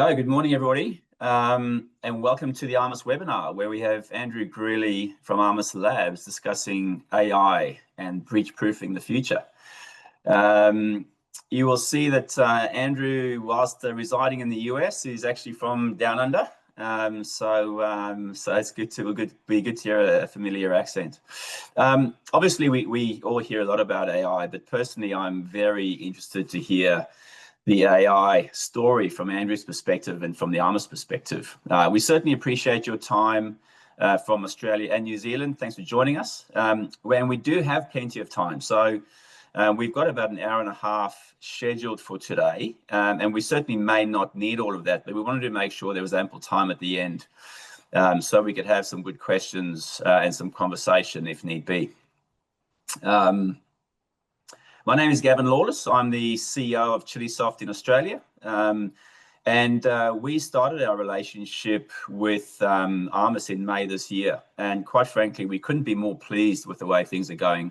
Good morning, everybody, and welcome to the Armis webinar, where we have Andrew Greeley from Armis Labs discussing AI and breach-proofing the future. You will see that Andrew, whilst residing in the US, is actually from down under. So it's good to be good to hear a familiar accent. Obviously, we all hear a lot about AI, but personally, I'm very interested to hear the AI story from Andrew's perspective and from the Armis perspective. We certainly appreciate your time from Australia and New Zealand. Thanks for joining us. When we do have plenty of time. So we've got about an hour and a half scheduled for today, and we certainly may not need all of that, but we wanted to make sure there was ample time at the end so we could have some good questions and some conversation if need be. My name is Gavin Lawless. I'm the CEO of Chillisoft in Australia. And we started our relationship with Armis in May this year. And quite frankly, we couldn't be more pleased with the way things are going.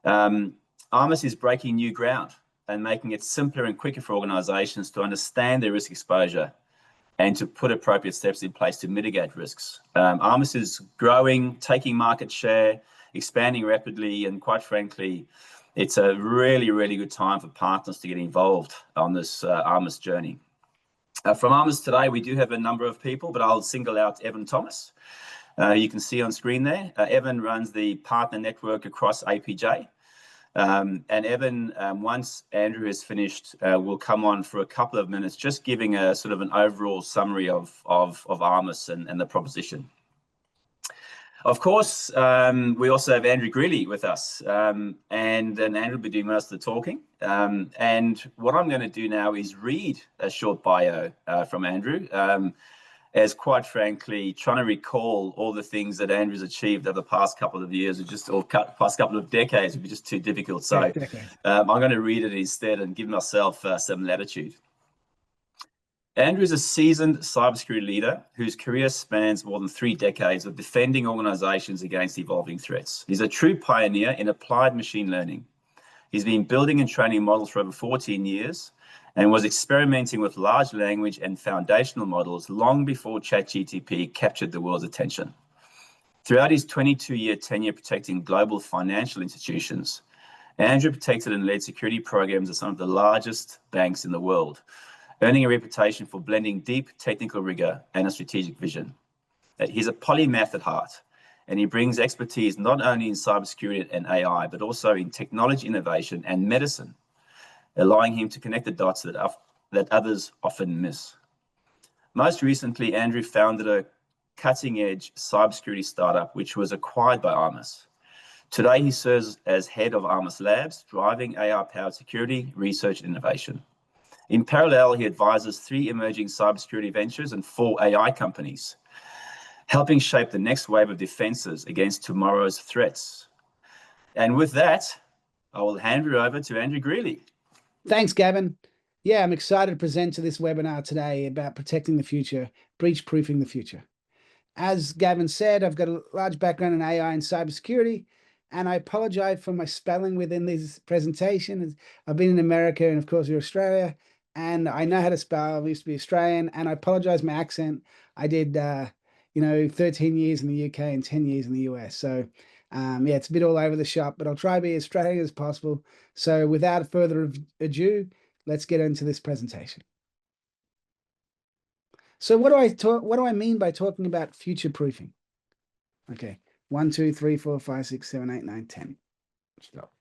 Armis is breaking new ground and making it simpler and quicker for organizations to understand their risk exposure and to put appropriate steps in place to mitigate risks. Armis is growing, taking market share, expanding rapidly, and quite frankly, it's a really, really good time for partners to get involved on this Armis journey. From Armis today, we do have a number of people, but I'll single out Evan Thomas. You can see on screen there. Evan runs the partner network across APJ. And Evan, once Andrew has finished, will come on for a couple of minutes, just giving a sort of an overall summary of Armis and the proposition. Of course, we also have Andrew Greeley with us, and Andrew will be doing most of the talking. And what I'm going to do now is read a short bio from Andrew, as quite frankly, trying to recall all the things that Andrew's achieved over the past couple of years, or past couple of decades, would be just too difficult. So I'm going to read it instead and give myself some latitude. Andrew is a seasoned cybersecurity leader whose career spans more than 3 decades of defending organizations against evolving threats. He's a true pioneer in applied machine learning. He's been building and training models for over 14 years and was experimenting with large language and foundational models long before ChatGPT captured the world's attention. Throughout his 22-year tenure protecting global financial institutions, Andrew protected and led security programs at some of the largest banks in the world, earning a reputation for blending deep technical rigor and a strategic vision. He's a polymath at heart, and he brings expertise not only in cybersecurity and AI, but also in technology innovation and medicine, allowing him to connect the dots that others often miss. Most recently, Andrew founded a cutting-edge cybersecurity startup, which was acquired by Armis. Today, he serves as head of Armis Labs, driving AI-powered security, research, and innovation. In parallel, he advises 3 emerging cybersecurity ventures and 4 AI companies, helping shape the next wave of defenses against tomorrow's threats. And with that, I will hand you over to Andrew Greeley. Thanks, Gavin. Yeah, I'm excited to present to this webinar today about protecting the future, breach-proofing the future. As Gavin said, I've got a large background in AI and cybersecurity, and I apologize for my spelling within this presentation. I've been in America and, of course, you're Australia, and I know how to spell. I used to be Australian, and I apologize for my accent. I did, 13 years in the UK and 10 years in the US. So, yeah, it's a bit all over the shop, but I'll try to be as Australian as possible. So without further ado, let's get into this presentation. So what do I mean by talking about future proofing? Okay, 1, 2, 3, 4, 5, 6, 7, 8, 9, 10. Stop.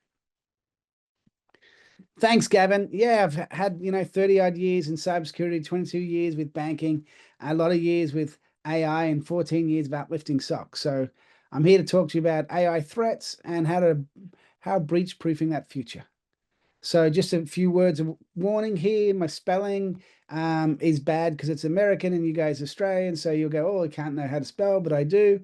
Thanks, Gavin. Yeah, I've had, 30 odd years in cybersecurity, 22 years with banking, a lot of years with AI, and 14 years of uplifting SOC. So I'm here to talk to you about AI threats and how breach proofing that future. So just a few words of warning here. My spelling is bad because it's American and you guys are Australian. So you'll go, oh, I can't know how to spell, but I do.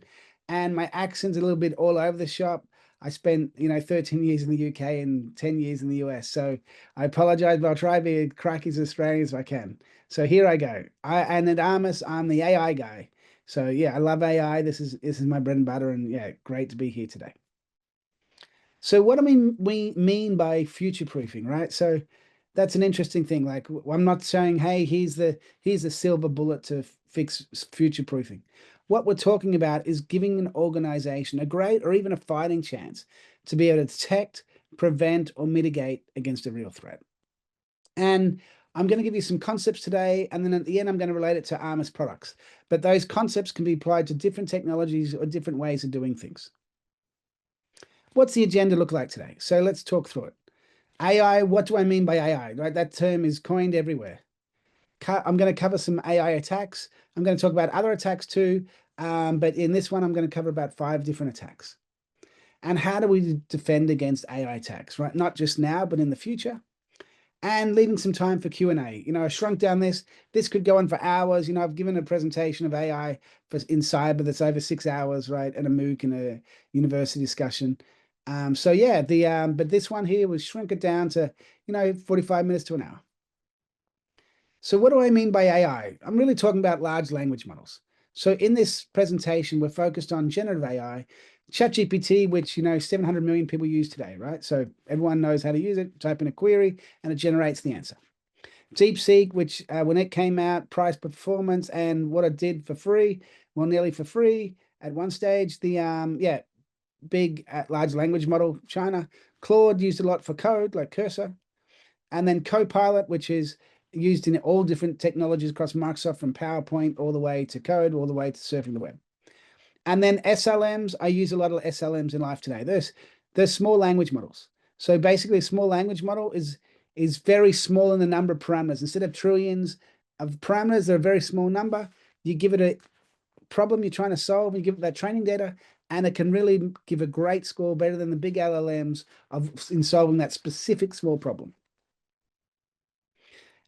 And my accent's a little bit all over the shop. I spent, 13 years in the UK and 10 years in the US. So I apologize, but I'll try to be as cracky as Australian as I can. So here I go. And at Armis, I'm the AI guy. So yeah, I love AI. This is my bread and butter, and yeah, great to be here today. So what do we mean by future proofing, right? So That's an interesting thing. Like I'm not saying, hey, here's the silver bullet to fix future proofing. What we're talking about is giving an organization a great or even a fighting chance to be able to detect, prevent, or mitigate against a real threat. And I'm going to give you some concepts today, and then at the end, I'm going to relate it to Armis products. But those concepts can be applied to different technologies or different ways of doing things. What's the agenda look like today? So let's talk through it. AI, what do I mean by AI? Right, that term is coined everywhere. I'm going to cover some AI attacks. I'm going to talk about other attacks too, but in this one, I'm going to cover about 5 different attacks. And how do we defend against AI attacks, right? Not just now, but in the future. And leaving some time for Q&A. You know, I shrunk down this. This could go on for hours. You know, I've given a presentation of AI in cyber that's over 6 hours, right? And a MOOC and a university discussion. So yeah, but this one here was shrink it down to, 45 minutes to an hour. So what do I mean by AI? I'm really talking about large language models. So in this presentation, we're focused on generative AI, ChatGPT, which 700 million people use today, right? So everyone knows how to use it. Type in a query, and it generates the answer. DeepSeek, which when it came out, price performance and what it did for free, well, nearly for free at one stage. The big large language model, China. Claude used a lot for code, like Cursor. And then Copilot, which is used in all different technologies across Microsoft, from PowerPoint all the way to code, all the way to surfing the web. And then SLMs, I use a lot of SLMs in life today. There's small language models. So basically, a small language model is very small in the number of parameters. Instead of trillions of parameters, they're a very small number. You give it a problem you're trying to solve, and you give it that training data, and it can really give a great score, better than the big LLMs in solving that specific small problem.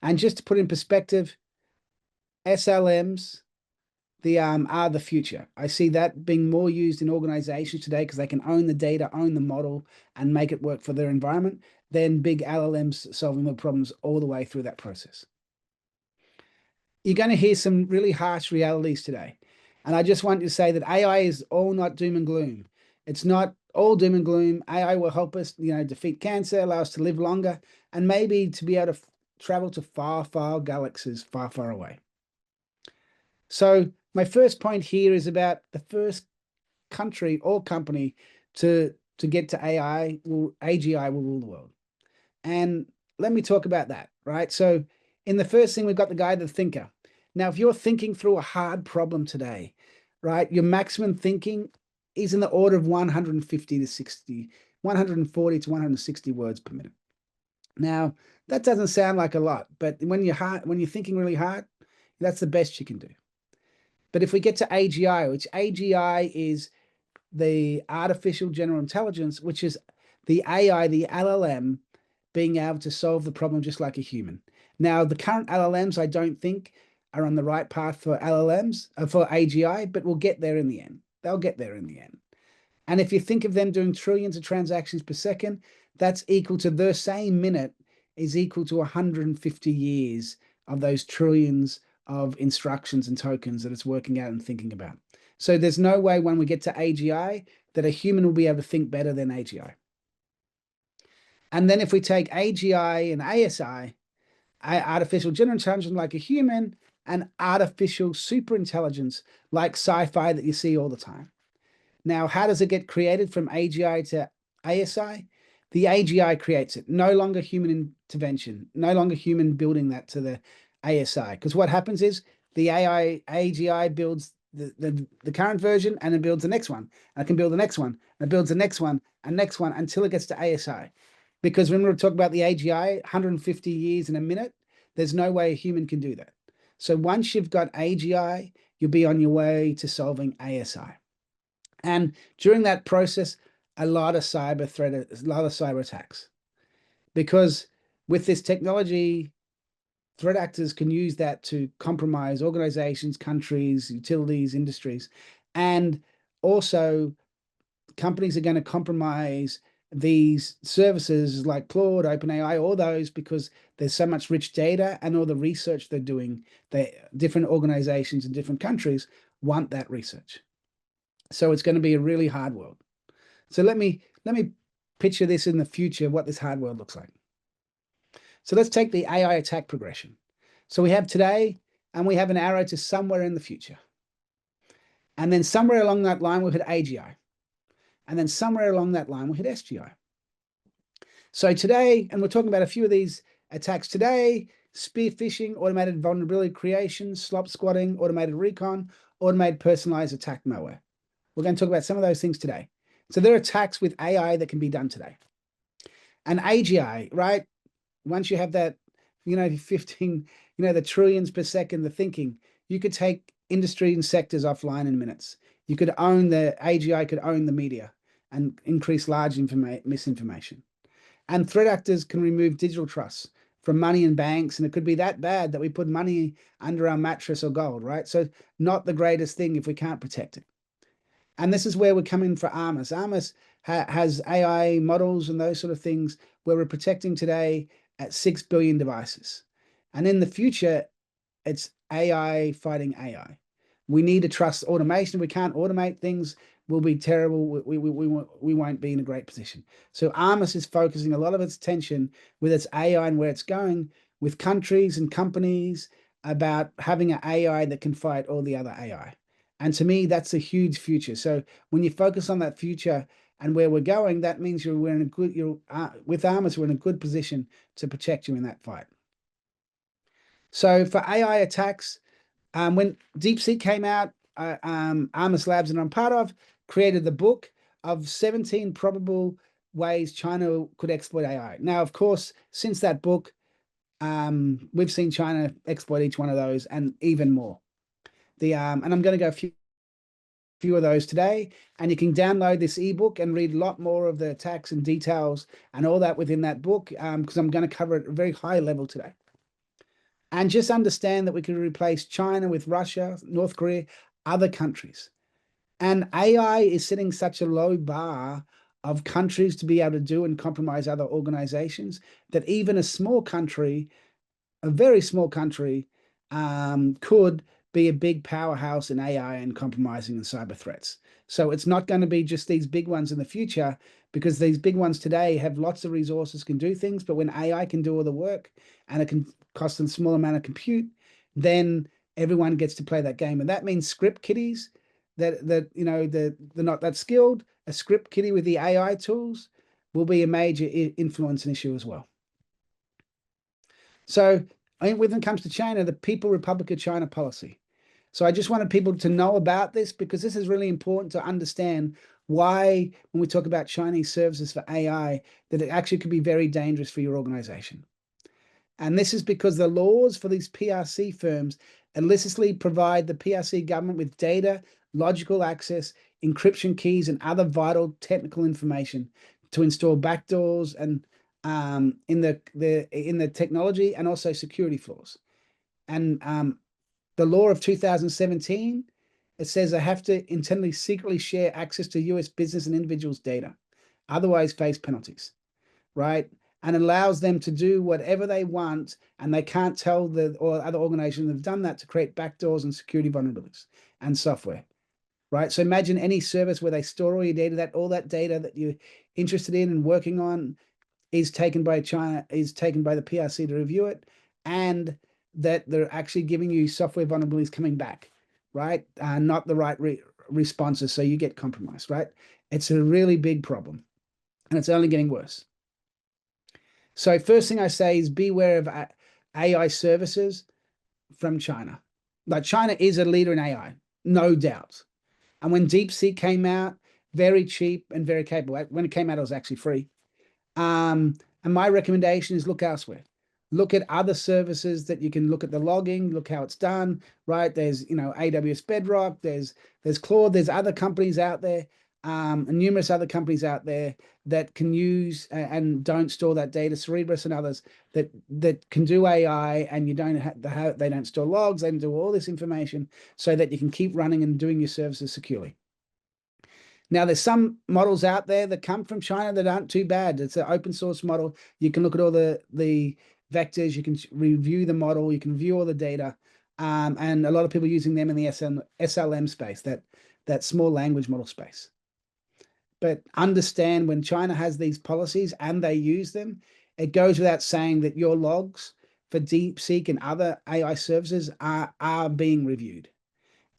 And just to put in perspective, SLMs are the future. I see that being more used in organizations today because they can own the data, own the model, and make it work for their environment than big LLMs solving the problems all the way through that process. You're going to hear some really harsh realities today. And I just want to say that AI is all not doom and gloom. It's not all doom and gloom. AI will help us, defeat cancer, allow us to live longer, and maybe to be able to travel to far, far galaxies, far, far away. So my first point here is about the first country or company to get to AI. AGI will rule the world. And let me talk about that, right? So in the first thing, we've got the guy, the thinker. Now, if you're thinking through a hard problem today, right, your maximum thinking is in the order of 150 to 60, 140 to 160 words per minute. Now, that doesn't sound like a lot, but when you're thinking really hard, that's the best you can do. But if we get to AGI, which AGI is the artificial general intelligence, which is the AI, the LLM, being able to solve the problem just like a human. Now, the current LLMs, I don't think, are on the right path for LLMs, for AGI, but we'll get there in the end. They'll get there in the end. And if you think of them doing trillions of transactions per second, that's equal to the same minute is equal to 150 years of those trillions of instructions and tokens that it's working out and thinking about. So there's no way when we get to AGI that a human will be able to think better than AGI. And then if we take AGI and ASI, artificial general intelligence like a human, and artificial super intelligence like sci-fi that you see all the time. Now, how does it get created from AGI to ASI? The AGI creates it. No longer human intervention, no longer human building that to the ASI. Because what happens is the AGI builds the current version, and it builds the next one. And it can build the next one, and it builds the next one, and next one, until it gets to ASI. Because when we talk about the AGI, 150 years in a minute, there's no way a human can do that. So once you've got AGI, you'll be on your way to solving ASI. And during that process, a lot of cyber attacks. Because with this technology, threat actors can use that to compromise organizations, countries, utilities, industries. And also, companies are going to compromise these services like Claude, OpenAI, all those, because there's so much rich data and all the research they're doing. Different organizations in different countries want that research. So it's going to be a really hard world. So let me picture this in the future, what this hard world looks like. So let's take the AI attack progression. So we have today, and we have an arrow to somewhere in the future. And then somewhere along that line, we'll hit AGI. And then somewhere along that line, we'll hit SGI. So today, and we're talking about a few of these attacks today: spear phishing, automated vulnerability creation, slop squatting, automated recon, automated personalized attack malware. We're going to talk about some of those things today. So there are attacks with AI that can be done today. And AGI, right? Once you have that, 15, the trillions per second, the thinking, you could take industry and sectors offline in minutes. You could own the AGI, could own the media and increase large misinformation. And threat actors can remove digital trust from money in banks, and it could be that bad that we put money under our mattress or gold, right? So not the greatest thing if we can't protect it. And this is where we're coming for Armis. Armis has AI models and those sort of things where we're protecting today at 6 billion devices. And in the future, it's AI fighting AI. We need to trust automation. If we can't automate things, we'll be terrible. We won't be in a great position. So Armis is focusing a lot of its attention with its AI and where it's going with countries and companies about having an AI that can fight all the other AI. And to me, that's a huge future. So when you focus on that future and where we're going, that means we're in a good, with Armis, we're in a good position to protect you in that fight. So for AI attacks, when DeepSeek came out, Armis Labs, and I'm part of, created the book of 17 probable ways China could exploit AI. Now, of course, since that book, we've seen China exploit each one of those and even more. And I'm going to go a few of those today, and you can download this ebook and read a lot more of the attacks and details and all that within that book, because I'm going to cover it at a very high level today. And just understand that we can replace China with Russia, North Korea, other countries. And AI is setting such a low bar of countries to be able to do and compromise other organizations that even a small country, a very small country, could be a big powerhouse in AI and compromising and cyber threats. So it's not going to be just these big ones in the future, because these big ones today have lots of resources, can do things, but when AI can do all the work and it can cost a small amount of compute, then everyone gets to play that game. And that means script kiddies that they're not that skilled. A script kiddie with the AI tools will be a major influence and issue as well. So when it comes to China, the People Republic of China policy. So I just wanted people to know about this, because this is really important to understand why, when we talk about Chinese services for AI, that it actually could be very dangerous for your organization. And this is because the laws for these PRC firms illicitly provide the PRC government with data, logical access, encryption keys, and other vital technical information to install backdoors and in the technology, and also security flaws. And the law of 2017, it says they have to intentionally secretly share access to US business and individuals' data, otherwise face penalties, right? And allows them to do whatever they want, and they can't tell or other organizations have done that to create backdoors and security vulnerabilities and software, right? So imagine any service where they store all your data, that all that data that you're interested in and working on is taken by China, is taken by the PRC to review it, and that they're actually giving you software vulnerabilities coming back, right? Not the right responses, so you get compromised, right? It's a really big problem, and it's only getting worse. So first thing I say is beware of AI services from China. Like, China is a leader in AI, no doubt. And when DeepSeek came out, very cheap and very capable. When it came out, it was actually free. And my recommendation is look elsewhere. Look at other services that you can look at the logging, look how it's done, right? There's, AWS Bedrock, there's Claude, there's other companies out there, and numerous other companies out there that can use and don't store that data, Cerebrus and others that can do AI, and you don't have, they don't store logs, they don't do all this information so that you can keep running and doing your services securely. Now, there's some models out there that come from China that aren't too bad. It's an open source model. You can look at all the vectors, you can review the model, you can view all the data, and a lot of people using them in the SLM space, that small language model space. But understand, when China has these policies and they use them, it goes without saying that your logs for DeepSeek and other AI services are being reviewed.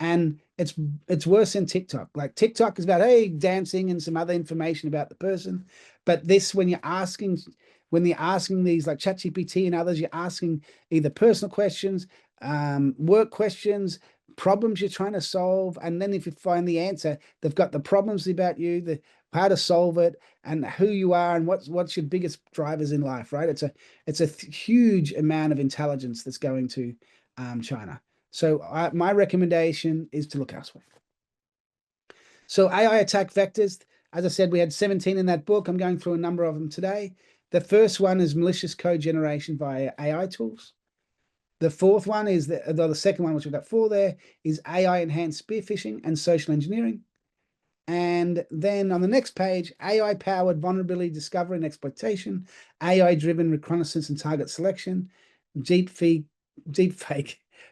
And it's worse than TikTok. Like TikTok is about, hey, dancing and some other information about the person. But this, when you're asking these like ChatGPT and others, you're asking either personal questions, work questions, problems you're trying to solve. And then if you find the answer, they've got the problems about you, the how to solve it, and who you are, and what's your biggest drivers in life, right? It's a huge amount of intelligence that's going to China. So my recommendation is to look elsewhere. So AI attack vectors, as I said, we had 17 in that book. I'm going through a number of them today. The first one is malicious code generation via AI tools. The fourth one is the second one, which we've got four there, is AI enhanced spear phishing and social engineering. And then on the next page, AI powered vulnerability discovery and exploitation, AI driven reconnaissance and target selection, deepfake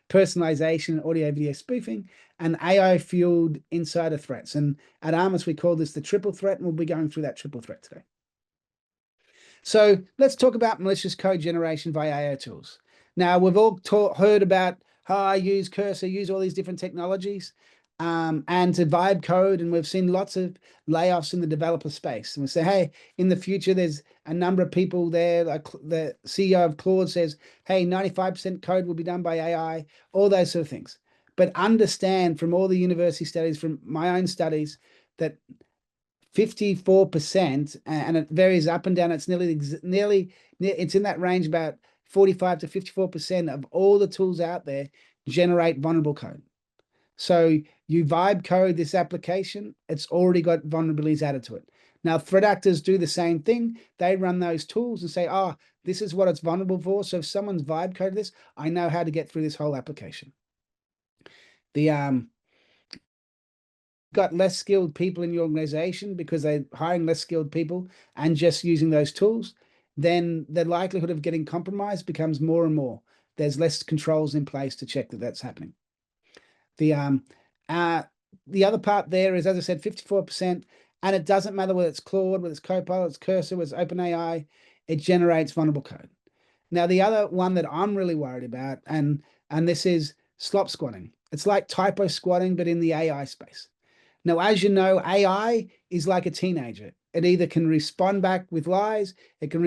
personalization, audio video spoofing, and AI fueled insider threats. And at Armis, we call this the triple threat, and we'll be going through that triple threat today. So let's talk about malicious code generation via AI tools. Now, we've all heard about how I use Cursor, use all these different technologies, and to vibe code, and we've seen lots of layoffs in the developer space. And we say, hey, in the future, there's a number of people there, like the CEO of Claude says, hey, 95% code will be done by AI, all those sort of things. But understand from all the university studies, from my own studies, that 54%, and it varies up and down. It's nearly it's in that range, about 45 to 54% of all the tools out there generate vulnerable code. So you vibe code this application, it's already got vulnerabilities added to it. Now, threat actors do the same thing. They run those tools and say, oh, this is what it's vulnerable for. So if someone's vibe coded this, I know how to get through this whole application. The got less skilled people in your organization because they're hiring less skilled people and just using those tools, then the likelihood of getting compromised becomes more and more. There's less controls in place to check that that's happening. The other part there is, as I said, 54%, and it doesn't matter whether it's Claude, whether it's Copilot, it's Cursor, whether it's OpenAI, it generates vulnerable code. Now, the other one that I'm really worried about, and this is slop squatting. It's like typo squatting, but in the AI space. Now, as you know, AI is like a teenager. It either can respond back with lies, it can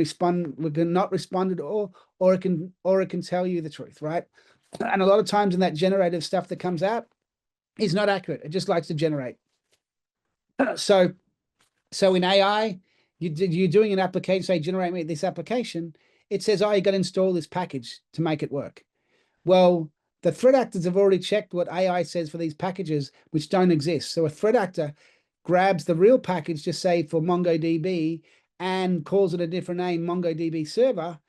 not respond at all, or it can tell you the truth, right? And a lot of times in that generative stuff that comes out is not accurate. It just likes to generate. So in AI, you're doing an application, say, generate me this application. It says, oh, you got to install this package to make it work. Well, the threat actors have already checked what AI says for these packages, which don't exist. So a threat actor grabs the real package, just say for MongoDB, and calls it a different name, MongoDB server.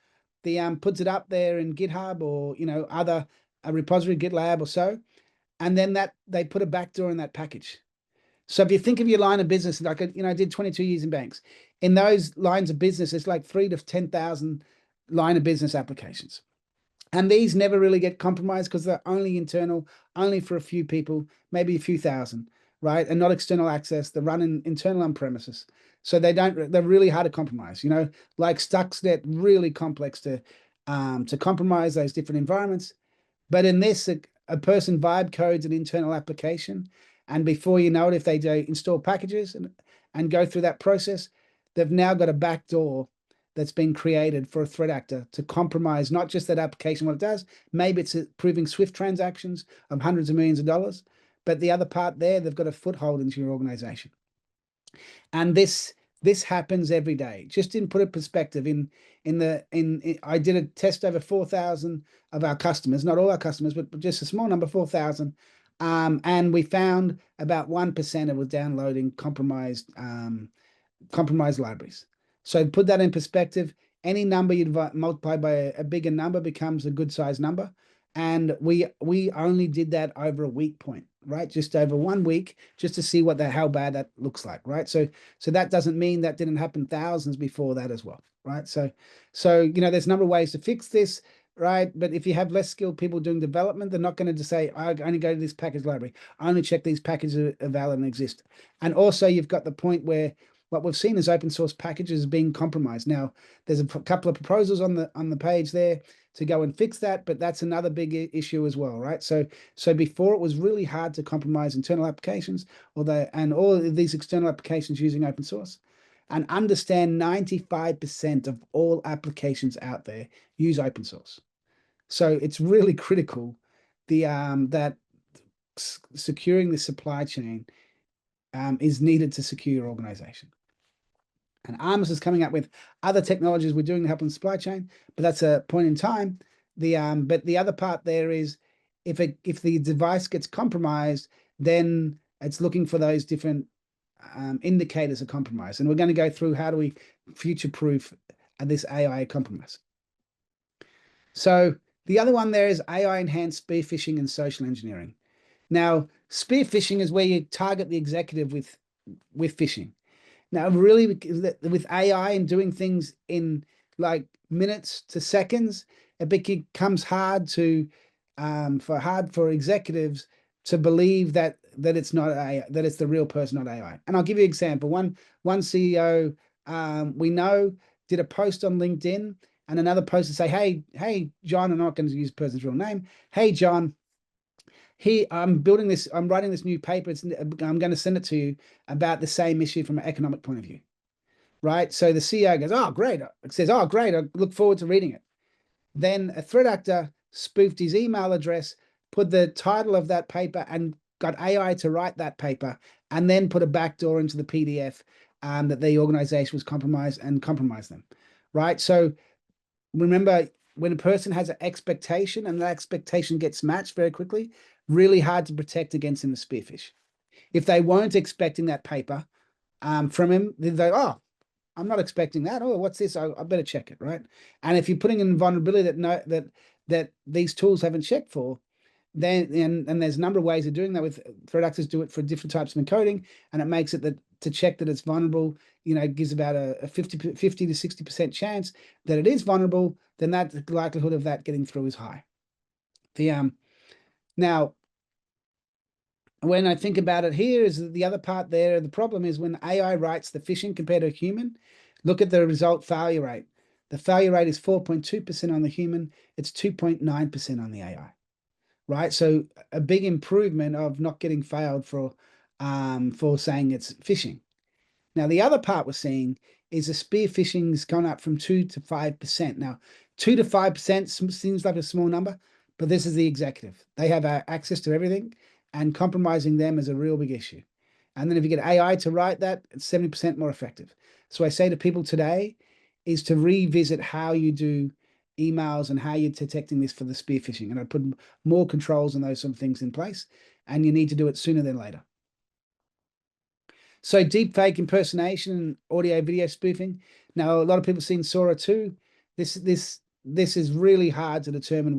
Puts it up there in GitHub or other a repository, GitLab or so, and then they put a backdoor in that package. So if you think of your line of business, like I did 22 years in banks. In those lines of business, it's like 3,000 to 10,000 line of business applications. And these never really get compromised because they're only internal, only for a few people, maybe a few thousand, right? And not external access. They're running internal on premises. So they're really hard to compromise, like Stuxnet, really complex to compromise those different environments. But in this, a person vibe codes an internal application. And before you know it, if they do install packages and go through that process, they've now got a backdoor that's been created for a threat actor to compromise not just that application, what it does, maybe it's approving SWIFT transactions of hundreds of millions of dollars, but the other part there, they've got a foothold into your organization. And this happens every day. Just in put it perspective, I did a test over 4,000 of our customers, not all our customers, but just a small number, 4,000. And we found about 1% of was downloading compromised libraries. So put that in perspective, any number you multiply by a bigger number becomes a good size number. And we only did that over a week point, right? Just over 1 week, just to see how bad that looks like, right? So that doesn't mean that didn't happen thousands before that as well, right? So there's a number of ways to fix this, right? But if you have less skilled people doing development, they're not going to just say, I only go to this package library. I only check these packages are valid and exist. And also you've got the point where what we've seen is open source packages being compromised. Now, there's a couple of proposals on the page there to go and fix that, but that's another big issue as well, right? So before it was really hard to compromise internal applications, and all of these external applications using open source. And understand 95% of all applications out there use open source. So it's really critical that securing the supply chain is needed to secure your organization. And Armis is coming up with other technologies we're doing to help in the supply chain, but that's a point in time. But the other part there is if the device gets compromised, then it's looking for those different indicators of compromise. And we're going to go through how do we future-proof this AI compromise. So the other one there is AI-enhanced spear phishing and social engineering. Now, spear phishing is where you target the executive with phishing. Now, really, with AI and doing things in like minutes to seconds, it becomes hard for executives to believe that it's not AI, that it's the real person, not AI. And I'll give you an example. One CEO we know did a post on LinkedIn, and another post to say, hey, John, I'm not going to use the person's real name. Hey, John, I'm writing this new paper. I'm going to send it to you about the same issue from an economic point of view, right? So the CEO goes, oh, great. It says, oh, great. I look forward to reading it. Then a threat actor spoofed his email address, put the title of that paper and got AI to write that paper, and then put a backdoor into the PDF that the organization was compromised them, right? So remember, when a person has an expectation and that expectation gets matched very quickly, really hard to protect against in the spearfish. If they weren't expecting that paper from him, they go, oh, I'm not expecting that. Oh, what's this? I better check it, right? And if you're putting in vulnerability that these tools haven't checked for, then and there's a number of ways of doing that. With threat actors do it for different types of encoding, and it makes it that to check that it's vulnerable, gives about a 50 to 60% chance that it is vulnerable. Then that the likelihood of that getting through is high. Now, when I think about it, here is the other part there. The problem is when AI writes the phishing compared to a human, look at the result failure rate. The failure rate is 4.2% on the human. It's 2.9% on the AI, right? So a big improvement of not getting failed for saying it's phishing. Now, the other part we're seeing is the spear phishing's gone up from 2 to 5%. Now, 2 to 5% seems like a small number, but this is the executive. They have access to everything, and compromising them is a real big issue. And then if you get AI to write that, it's 70% more effective. So I say to people today is to revisit how you do emails and how you're detecting this for the spear phishing. And I put more controls and those sort of things in place, and you need to do it sooner than later. So deepfake impersonation and audio video spoofing. Now, a lot of people have seen Sora 2. This is really hard to determine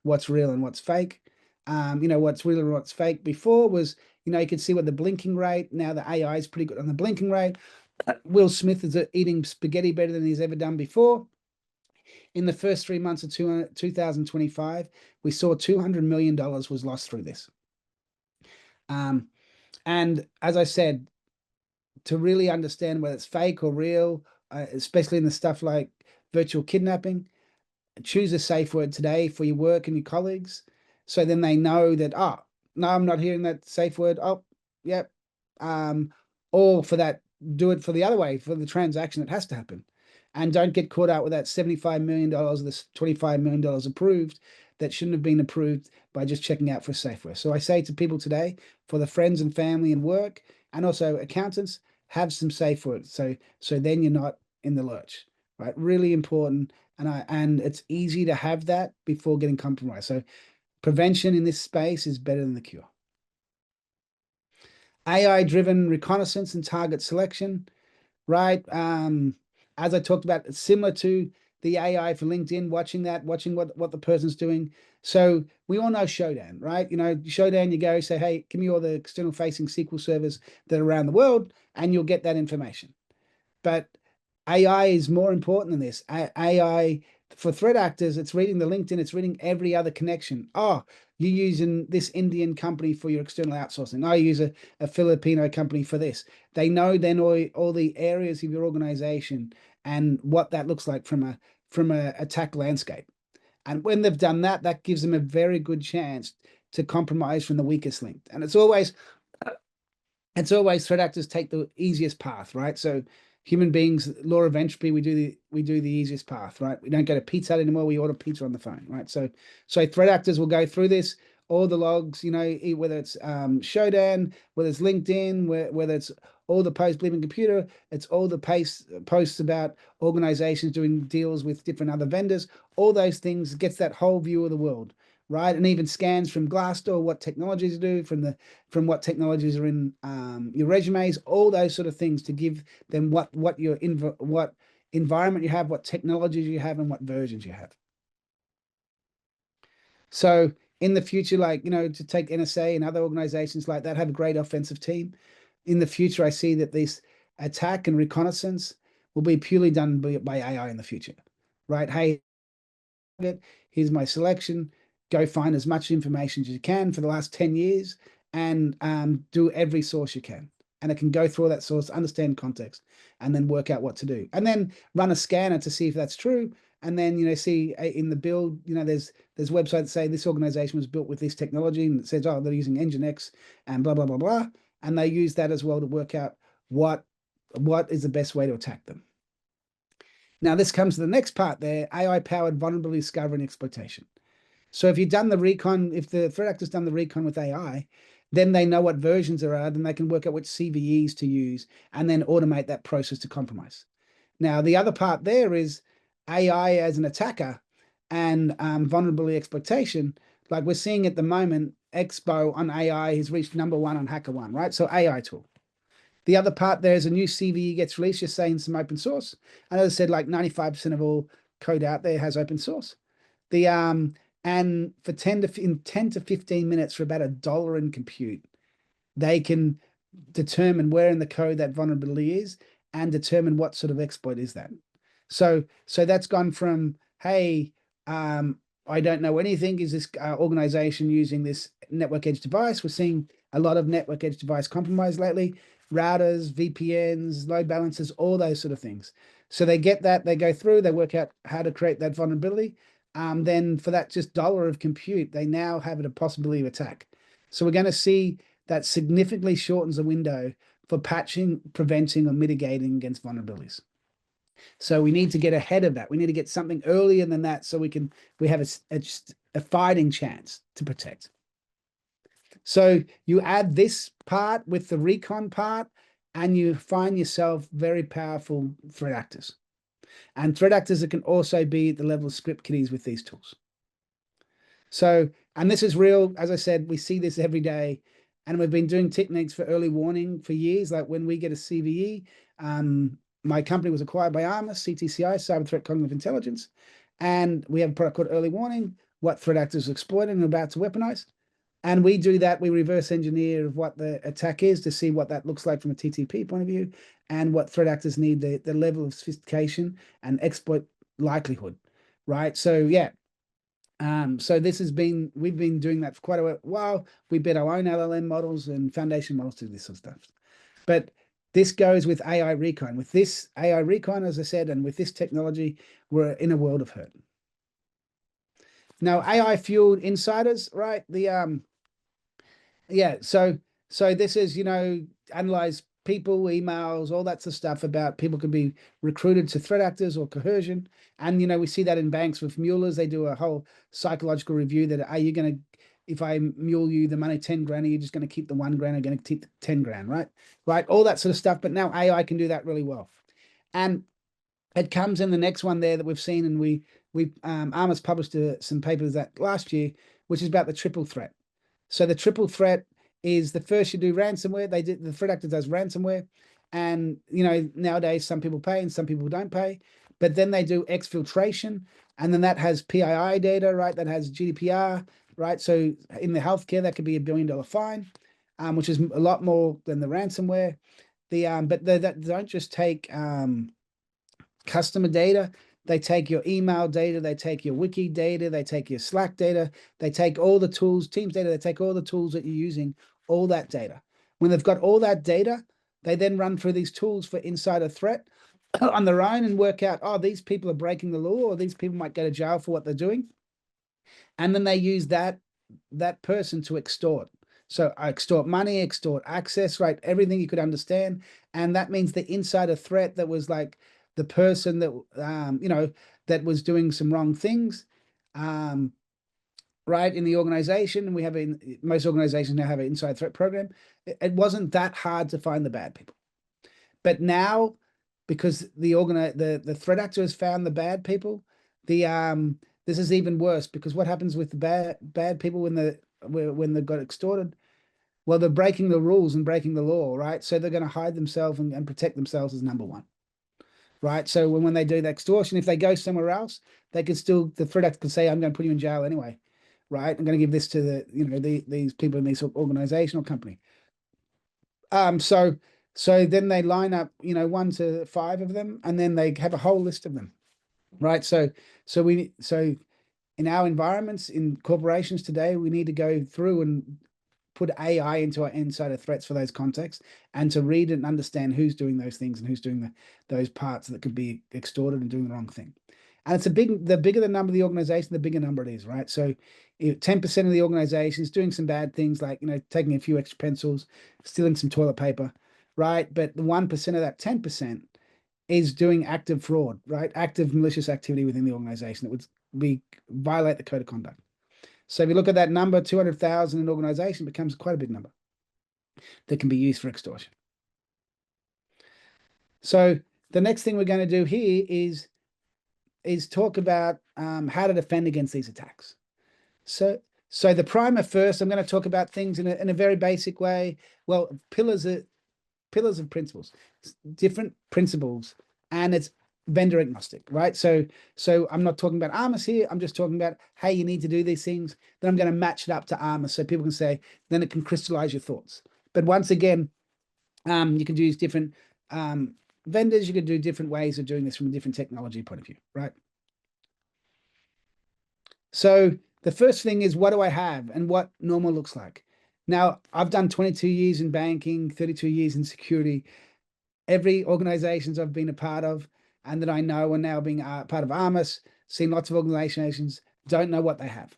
what's real and what's fake. What's real and what's fake before was, you could see what the blinking rate. Now the AI is pretty good on the blinking rate. Will Smith is eating spaghetti better than he's ever done before. In the first 3 months of 2025, we saw $200 million was lost through this. And as I said, to really understand whether it's fake or real, especially in the stuff like virtual kidnapping, choose a safe word today for your work and your colleagues. So then they know that, oh, no, I'm not hearing that safe word. Oh, yep. Or for that, do it for the other way, for the transaction that has to happen. And don't get caught out with that $75 million, this $25 million approved that shouldn't have been approved by just checking out for a safe word. So I say to people today, for the friends and family and work, and also accountants, have some safe words. So then you're not in the lurch, right? Really important. And it's easy to have that before getting compromised. So prevention in this space is better than the cure. AI-driven reconnaissance and target selection, right? As I talked about, it's similar to the AI for LinkedIn, watching what the person's doing. So we all know Showdown, right? Showdown, you go say, hey, give me all the external facing SQL servers that are around the world, and you'll get that information. But AI is more important than this. AI For threat actors, it's reading the LinkedIn, it's reading every other connection. Oh, you're using this Indian company for your external outsourcing. I use a Filipino company for this. They know then all the areas of your organization and what that looks like from a attack landscape. And when they've done that, that gives them a very good chance to compromise from the weakest link. And it's always threat actors take the easiest path, right? So human beings, law of entropy, we do the easiest path, right? We don't go to Pizza Hut anymore. We order pizza on the phone, right? So threat actors will go through this, all the logs, whether it's Shodan, whether it's LinkedIn, whether it's all the posts, Bleeping Computer, it's all the posts about organizations doing deals with different other vendors. All those things gets that whole view of the world, right? And even scans from Glassdoor, what technologies do, from what technologies are in your resumes, all those sort of things to give them what environment you have, what technologies you have, and what versions you have. So in the future, to take NSA and other organizations like that have a great offensive team. In the future, I see that this attack and reconnaissance will be purely done by AI in the future, right? Hey, here's my selection. Go find as much information as you can for the last 10 years and do every source you can. And it can go through all that source, understand context, and then work out what to do. And then run a scanner to see if that's true. And then, see in the build, there's websites that say this organization was built with this technology, and it says, oh, they're using Nginx and blah, blah, blah, blah. And they use that as well to work out what is the best way to attack them. Now, this comes to the next part there, AI-powered vulnerability discovery and exploitation. So if you've done the recon, if the threat actor's done the recon with AI, then they know what versions there are, then they can work out which CVEs to use and then automate that process to compromise. Now, the other part there is AI as an attacker and vulnerability exploitation. Like we're seeing at the moment, Expo on AI has reached #1 on HackerOne, right? So AI tool. The other part, there's a new CVE gets released, just saying some open source. And as I said, like 95% of all code out there has open source. And for 10 to 15 minutes for about $1 in compute, they can determine where in the code that vulnerability is and determine what sort of exploit is that. So that's gone from, hey, I don't know anything. Is this organization using this network edge device? We're seeing a lot of network edge device compromise lately. Routers, VPNs, load balancers, all those sort of things. So they get that, they go through, they work out how to create that vulnerability. Then for that just $1 of compute, they now have a possibility of attack. So we're going to see that significantly shortens the window for patching, preventing, or mitigating against vulnerabilities. So we need to get ahead of that. We need to get something earlier than that so we have a fighting chance to protect. So you add this part with the recon part, and you find yourself very powerful threat actors. And threat actors that can also be at the level of script kiddies with these tools. So, and this is real. As I said, we see this every day. And we've been doing techniques for early warning for years. Like when we get a CVE, my company was acquired by Armis, CTCI, Cyber Threat Cognitive Intelligence. And we have a product called Early Warning, what threat actors are exploiting and about to weaponize. And we do that. We reverse engineer what the attack is to see what that looks like from a TTP point of view and what threat actors need, the level of sophistication and exploit likelihood, right? So, yeah. So we've been doing that for quite a while. We built our own LLM models and foundation models to do this sort of stuff. But this goes with AI recon. With this AI recon, as I said, and with this technology, we're in a world of hurt. Now, AI fueled insiders, right? So this is, analyze people, emails, all that sort of stuff about people could be recruited to threat actors or coercion. And, we see that in banks with mulers. They do a whole psychological review that, are you going to, if I mule you the money 10 grand, are you just going to keep the 1 grand or going to keep the 10 grand, right? Right. All that sort of stuff. But now AI can do that really well. And it comes in the next one there that we've seen. And Armis published some papers that last year, which is about the triple threat. So the triple threat is the first you do ransomware. The threat actor does ransomware. And, nowadays some people pay and some people don't pay. But then they do exfiltration. And then that has PII data, right? That has GDPR, right? So in the healthcare, that could be $1 billion fine, which is a lot more than the ransomware. But they don't just take customer data. They take your email data, they take your wiki data, they take your Slack data, they take all the tools, Teams data, they take all the tools that you're using, all that data. When they've got all that data, they then run through these tools for insider threat on their own and work out, oh, these people are breaking the law, or these people might go to jail for what they're doing. And then they use that person to extort. So extort money, extort access, right? Everything you could understand. And that means the insider threat that was like the person that, that was doing some wrong things, right, in the organization. And we have most organizations now have an inside threat program. It wasn't that hard to find the bad people. But now, because the threat actor has found the bad people, this is even worse, because what happens with the bad people when they got extorted? Well, they're breaking the rules and breaking the law, right? So they're going to hide themselves and protect themselves as number one, right? So when they do the extortion, if they go somewhere else, they could still, the threat actor can say, I'm going to put you in jail anyway, right? I'm going to give this to these people in this organization or company. So then they line up, 1 to 5 of them, and then they have a whole list of them, right? So in our environments, in corporations today, we need to go through and put AI into our insider threats for those contexts, and to read and understand who's doing those things and who's doing those parts that could be extorted and doing the wrong thing. And the bigger the number of the organization, the bigger number it is, right? So 10% of the organization is doing some bad things, like, taking a few extra pencils, stealing some toilet paper, right? But the 1% of that 10% is doing active fraud, right? Active malicious activity within the organization that would violate the code of conduct. So if you look at that number, 200,000 in an organization becomes quite a big number that can be used for extortion. So the next thing we're going to do here is talk about how to defend against these attacks. So the primer first, I'm going to talk about things in a very basic way. Well, pillars of principles, different principles, and it's vendor agnostic, right? So I'm not talking about Armis here. I'm just talking about, hey, you need to do these things. Then I'm going to match it up to Armis so people can say, then it can crystallize your thoughts. But once again, you can use different vendors. You can do different ways of doing this from a different technology point of view, right? So the first thing is, what do I have and what normal looks like? Now, I've done 22 years in banking, 32 years in security. Every organizations I've been a part of and that I know are now being part of Armis, seen lots of organizations don't know what they have,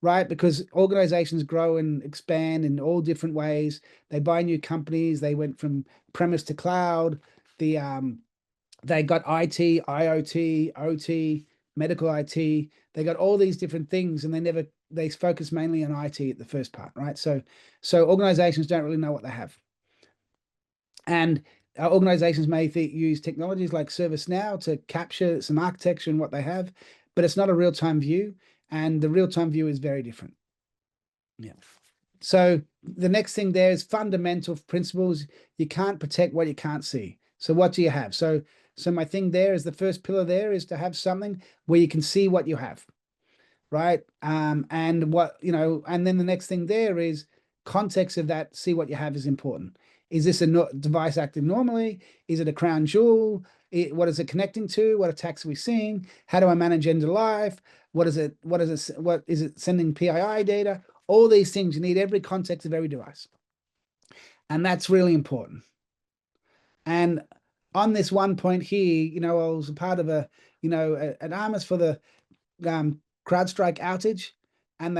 right? Because organizations grow and expand in all different ways. They buy new companies. They went from premise to cloud. They got IT, IoT, OT, medical IT. They got all these different things, and they focus mainly on IT at the first part, right? So organizations don't really know what they have. And organizations may use technologies like ServiceNow to capture some architecture and what they have, but it's not a real-time view, and the real-time view is very different. Yeah. So the next thing there is fundamental principles. You can't protect what you can't see. So what do you have? So my thing there is, the first pillar there is to have something where you can see what you have, right? And what, and then the next thing there is context of that. See what you have is important. Is this a device acting normally? Is it a crown jewel? What is it connecting to? What attacks are we seeing? How do I manage end of life? What is it sending PII data? All these things, you need every context of every device. And that's really important. And on this one point here, I was a part of an Armis for the CrowdStrike outage, and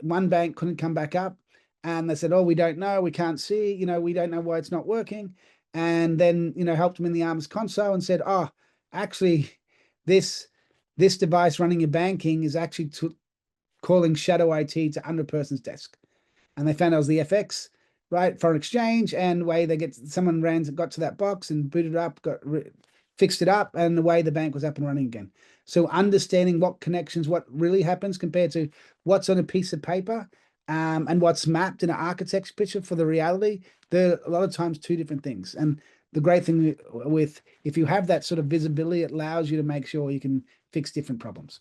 one bank couldn't come back up, and they said, oh, we don't know, we can't see, we don't know why it's not working. And then, helped them in the Armis console and said, oh, actually, this device running your banking is actually calling shadow IT to under a person's desk. And they found it was the FX, right, foreign exchange, and the way someone got to that box and booted it up, fixed it up, and the way the bank was up and running again. So understanding what connections, what really happens compared to what's on a piece of paper, and what's mapped in an architecture picture for the reality, they're a lot of times two different things. And the great thing with, if you have that sort of visibility, it allows you to make sure you can fix different problems.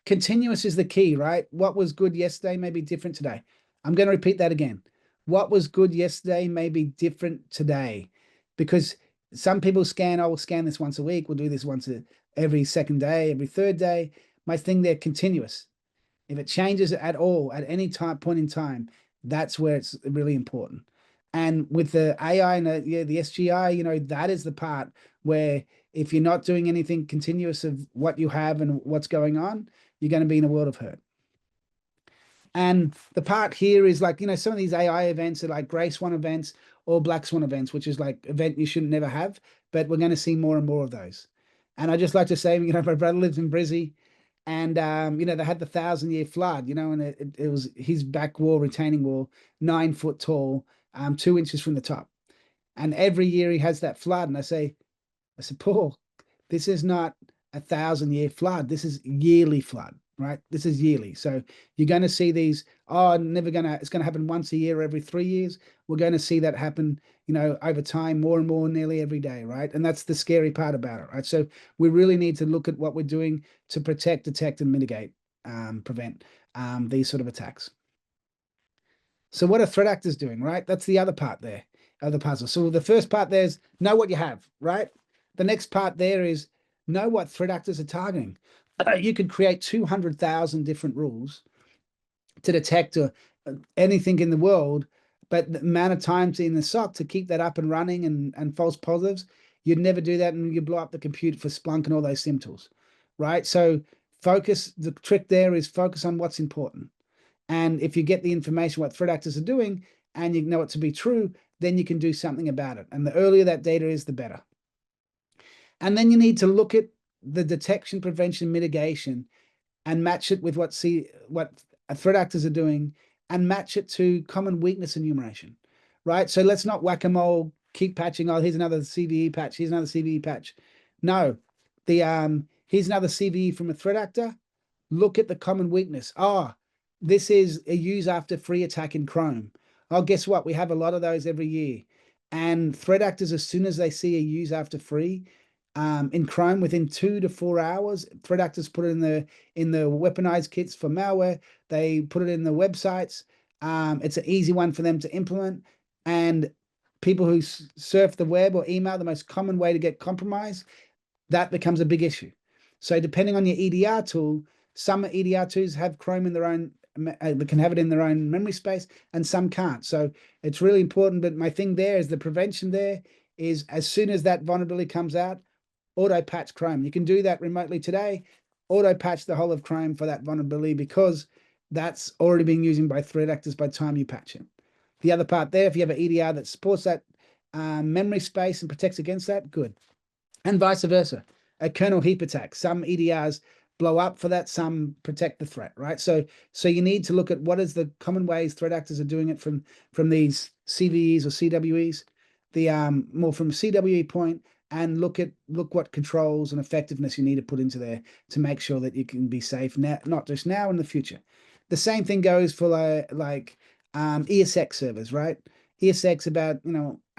Continuous is the key, right? What was good yesterday may be different today. I'm going to repeat that again. What was good yesterday may be different today, because some people scan, we'll scan this once a week. We'll do this once every second day, every third day. My thing, they're continuous. If it changes at all at any point in time, that's where it's really important. And with the AI and the SGI, that is the part where if you're not doing anything continuous of what you have and what's going on, you're going to be in a world of hurt. And the part here is like, some of these AI events are like gray swan events or black swan events, which is like event you shouldn't never have, but we're going to see more and more of those. And I just like to say, my brother lives in Brizzy, and they had the 1,000-year flood, and it was his back wall, retaining wall, 9 foot tall, 2 inches from the top. And every year he has that flood. And I said, Paul, this is not a 1,000-year flood. This is yearly flood, right? This is yearly. So you're going to see these, it's going to happen once a year, every 3 years. We're going to see that happen, over time, more and more, nearly every day, right? And that's the scary part about it, right? So we really need to look at what we're doing to protect, detect, and mitigate, prevent these sort of attacks. So what are threat actors doing, right? That's the other part there of the puzzle. So the first part there is know what you have, right? The next part there is know what threat actors are targeting. You could create 200,000 different rules to detect anything in the world, but the amount of times in the SOC to keep that up and running and false positives, you'd never do that, and you blow up the compute for Splunk and all those SIM tools, right? So the trick there is focus on what's important. And if you get the information what threat actors are doing and you know it to be true, then you can do something about it. And the earlier that data is, the better. And then you need to look at the detection, prevention, mitigation, and match it with what threat actors are doing, and match it to common weakness enumeration, right? So let's not whack-a-mole, keep patching. Oh, here's another CVE patch. Here's another CVE patch. No, here's another CVE from a threat actor. Look at the common weakness. This is a use after free attack in Chrome. Oh, guess what? We have a lot of those every year. And threat actors, as soon as they see a use after free in Chrome, within 2 to 4 hours, threat actors put it in the weaponized kits for malware. They put it in the websites. It's an easy one for them to implement. And people who surf the web or email, the most common way to get compromised, that becomes a big issue. So depending on your EDR tool, some EDR tools have Chrome in their own, they can have it in their own memory space, and some can't. So it's really important. But my thing there is the prevention there is, as soon as that vulnerability comes out, auto patch Chrome. You can do that remotely today, auto patch the whole of Chrome for that vulnerability, because that's already being used by threat actors by the time you patch it. The other part there, if you have an EDR that supports that memory space and protects against that, good. And vice versa. A kernel heap attack. Some EDRs blow up for that, some protect the threat, right? So you need to look at what is the common ways threat actors are doing it from these CVEs or CWEs, the more from a CWE point, and look what controls and effectiveness you need to put into there to make sure that you can be safe now, not just now, in the future. The same thing goes for like ESX servers, right? ESX, about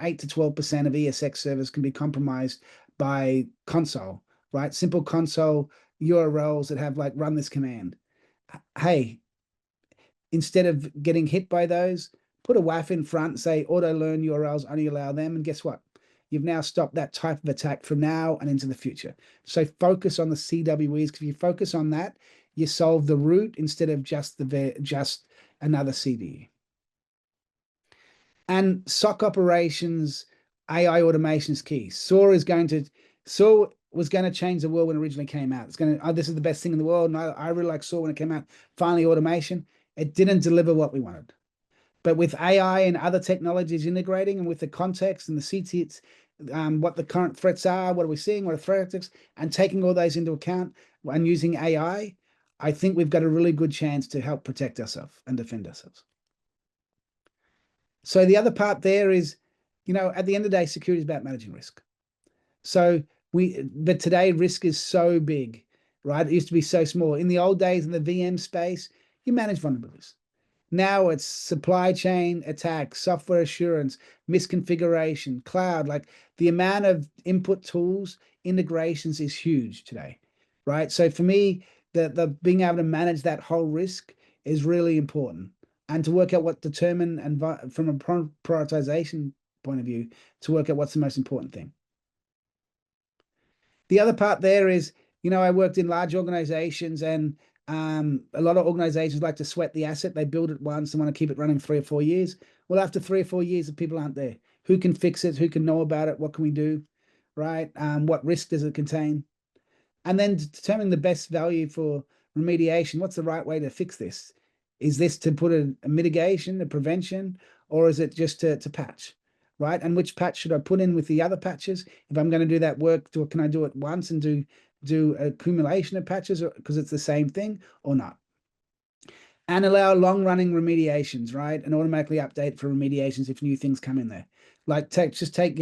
8 to 12% of ESX servers can be compromised by console, right? Simple console URLs that have like run this command. Hey, instead of getting hit by those, put a WAF in front, say auto learn URLs, only allow them, and guess what? You've now stopped that type of attack from now and into the future. So focus on the CWEs, because if you focus on that, you solve the root instead of just another CVE. And SOC operations, AI automation is key. SOAR was going to change the world when it originally came out. It's going to, this is the best thing in the world. And I really like SOAR when it came out. Finally, automation. It didn't deliver what we wanted. But with AI and other technologies integrating, and with the context and the CTs, what the current threats are, what are we seeing, what are threat actors, and taking all those into account and using AI, I think we've got a really good chance to help protect ourselves and defend ourselves. So the other part there is, at the end of the day, security is about managing risk. So but today risk is so big, right? It used to be so small. In the old days, in the VM space, you manage vulnerabilities. Now it's supply chain attacks, software assurance, misconfiguration, cloud. Like, the amount of input tools, integrations is huge today, right? So for me, the being able to manage that whole risk is really important, and to work out what determine, and from a prioritization point of view, to work out what's the most important thing. The other part there is you know, I worked in large organizations, and a lot of organizations like to sweat the asset. They build it once and want to keep it running 3 or 4 years. Well, after 3 or 4 years, the people aren't there. Who can fix it? Who can know about it? What can we do? Right? What risk does it contain? And then determine the best value for remediation. What's the right way to fix this? Is this to put a mitigation, a prevention, or is it just to patch? Right? And which patch should I put in with the other patches? If I'm going to do that work, can I do it once and do accumulation of patches because it's the same thing, or not? And allow long-running remediations, right? And automatically update for remediations if new things come in there. Like you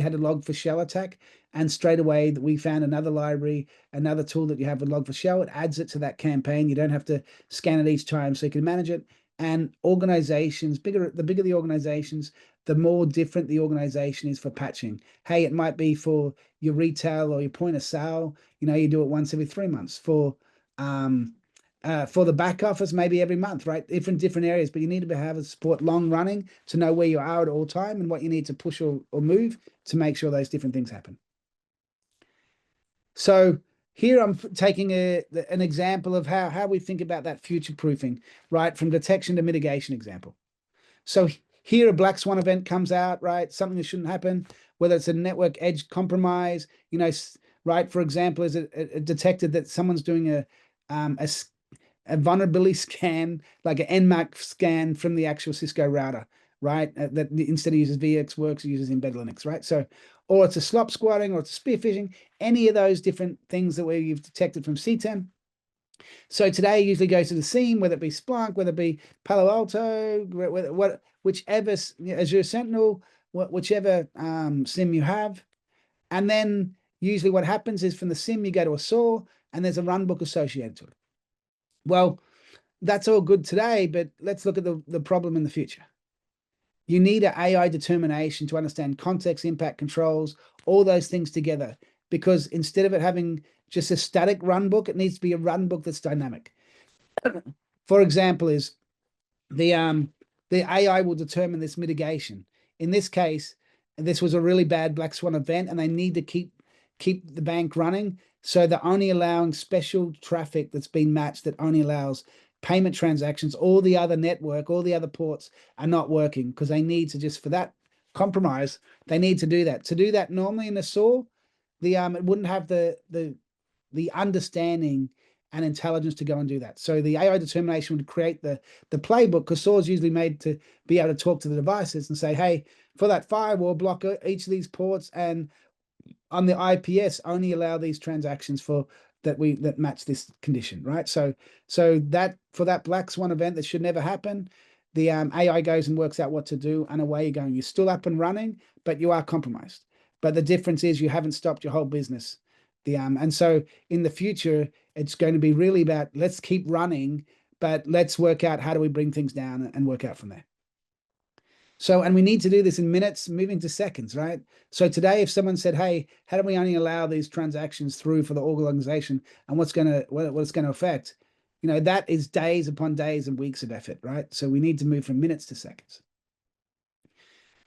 had a log4shell attack, and straight away that we found another library, another tool that you have with log4shell. It adds it to that campaign. You don't have to scan it each time, so you can manage it. And organizations, the bigger the organizations, the more different the organization is for patching. Hey, it might be for your retail or your point of sale. You know, you do it once every 3 months. For the back office, maybe every month, right? Different areas, but you need to have a support long running to know where you are at all time and what you need to push or move to make sure those different things happen. So here I'm taking an example of how we think about that future proofing, right? From detection to mitigation example. So here a black swan event comes out, right? Something that shouldn't happen, whether it's a network edge compromise, you know, right? For example, is it detected that someone's doing a vulnerability scan, like an Nmap scan from the actual Cisco router, right? That instead of uses VxWorks, it uses embedded Linux, right? So, or it's a slop squatting, or it's a spear phishing, any of those different things that you've detected from CTEM. So today usually goes to the SIEM, whether it be Splunk, whether it be Palo Alto, whichever Azure Sentinel, whichever SIEM you have. And then usually what happens is from the SIEM, you go to a SOAR, and there's a runbook associated to it. Well, that's all good today, but let's look at the problem in the future. You need an AI determination to understand context, impact, controls, all those things together, because instead of it having just a static runbook, it needs to be a runbook that's dynamic. For example, is the AI will determine this mitigation. In this case, this was a really bad black swan event, and they need to keep the bank running. So they're only allowing special traffic that's been matched, that only allows payment transactions. All the other network, all the other ports are not working because they need to for that compromise, they need to do that. To do that normally in a SOAR, it wouldn't have the understanding and intelligence to go and do that. So the AI determination would create the playbook, because SOAR is usually made to be able to talk to the devices and say, hey, for that firewall, block each of these ports, and on the IPS only allow these transactions that match this condition, right? So that for that black swan event that should never happen, the AI goes and works out what to do, and away you're going. You're still up and running, but you are compromised. But the difference is you haven't stopped your whole business. And so in the future, it's going to be really about, let's keep running, but let's work out how do we bring things down and work out from there. So, and we need to do this in minutes, moving to seconds, right? So today, if someone said, hey, how do we only allow these transactions through for the organization, and what it's going to affect, you know, that is days upon days and weeks of effort, right? So we need to move from minutes to seconds.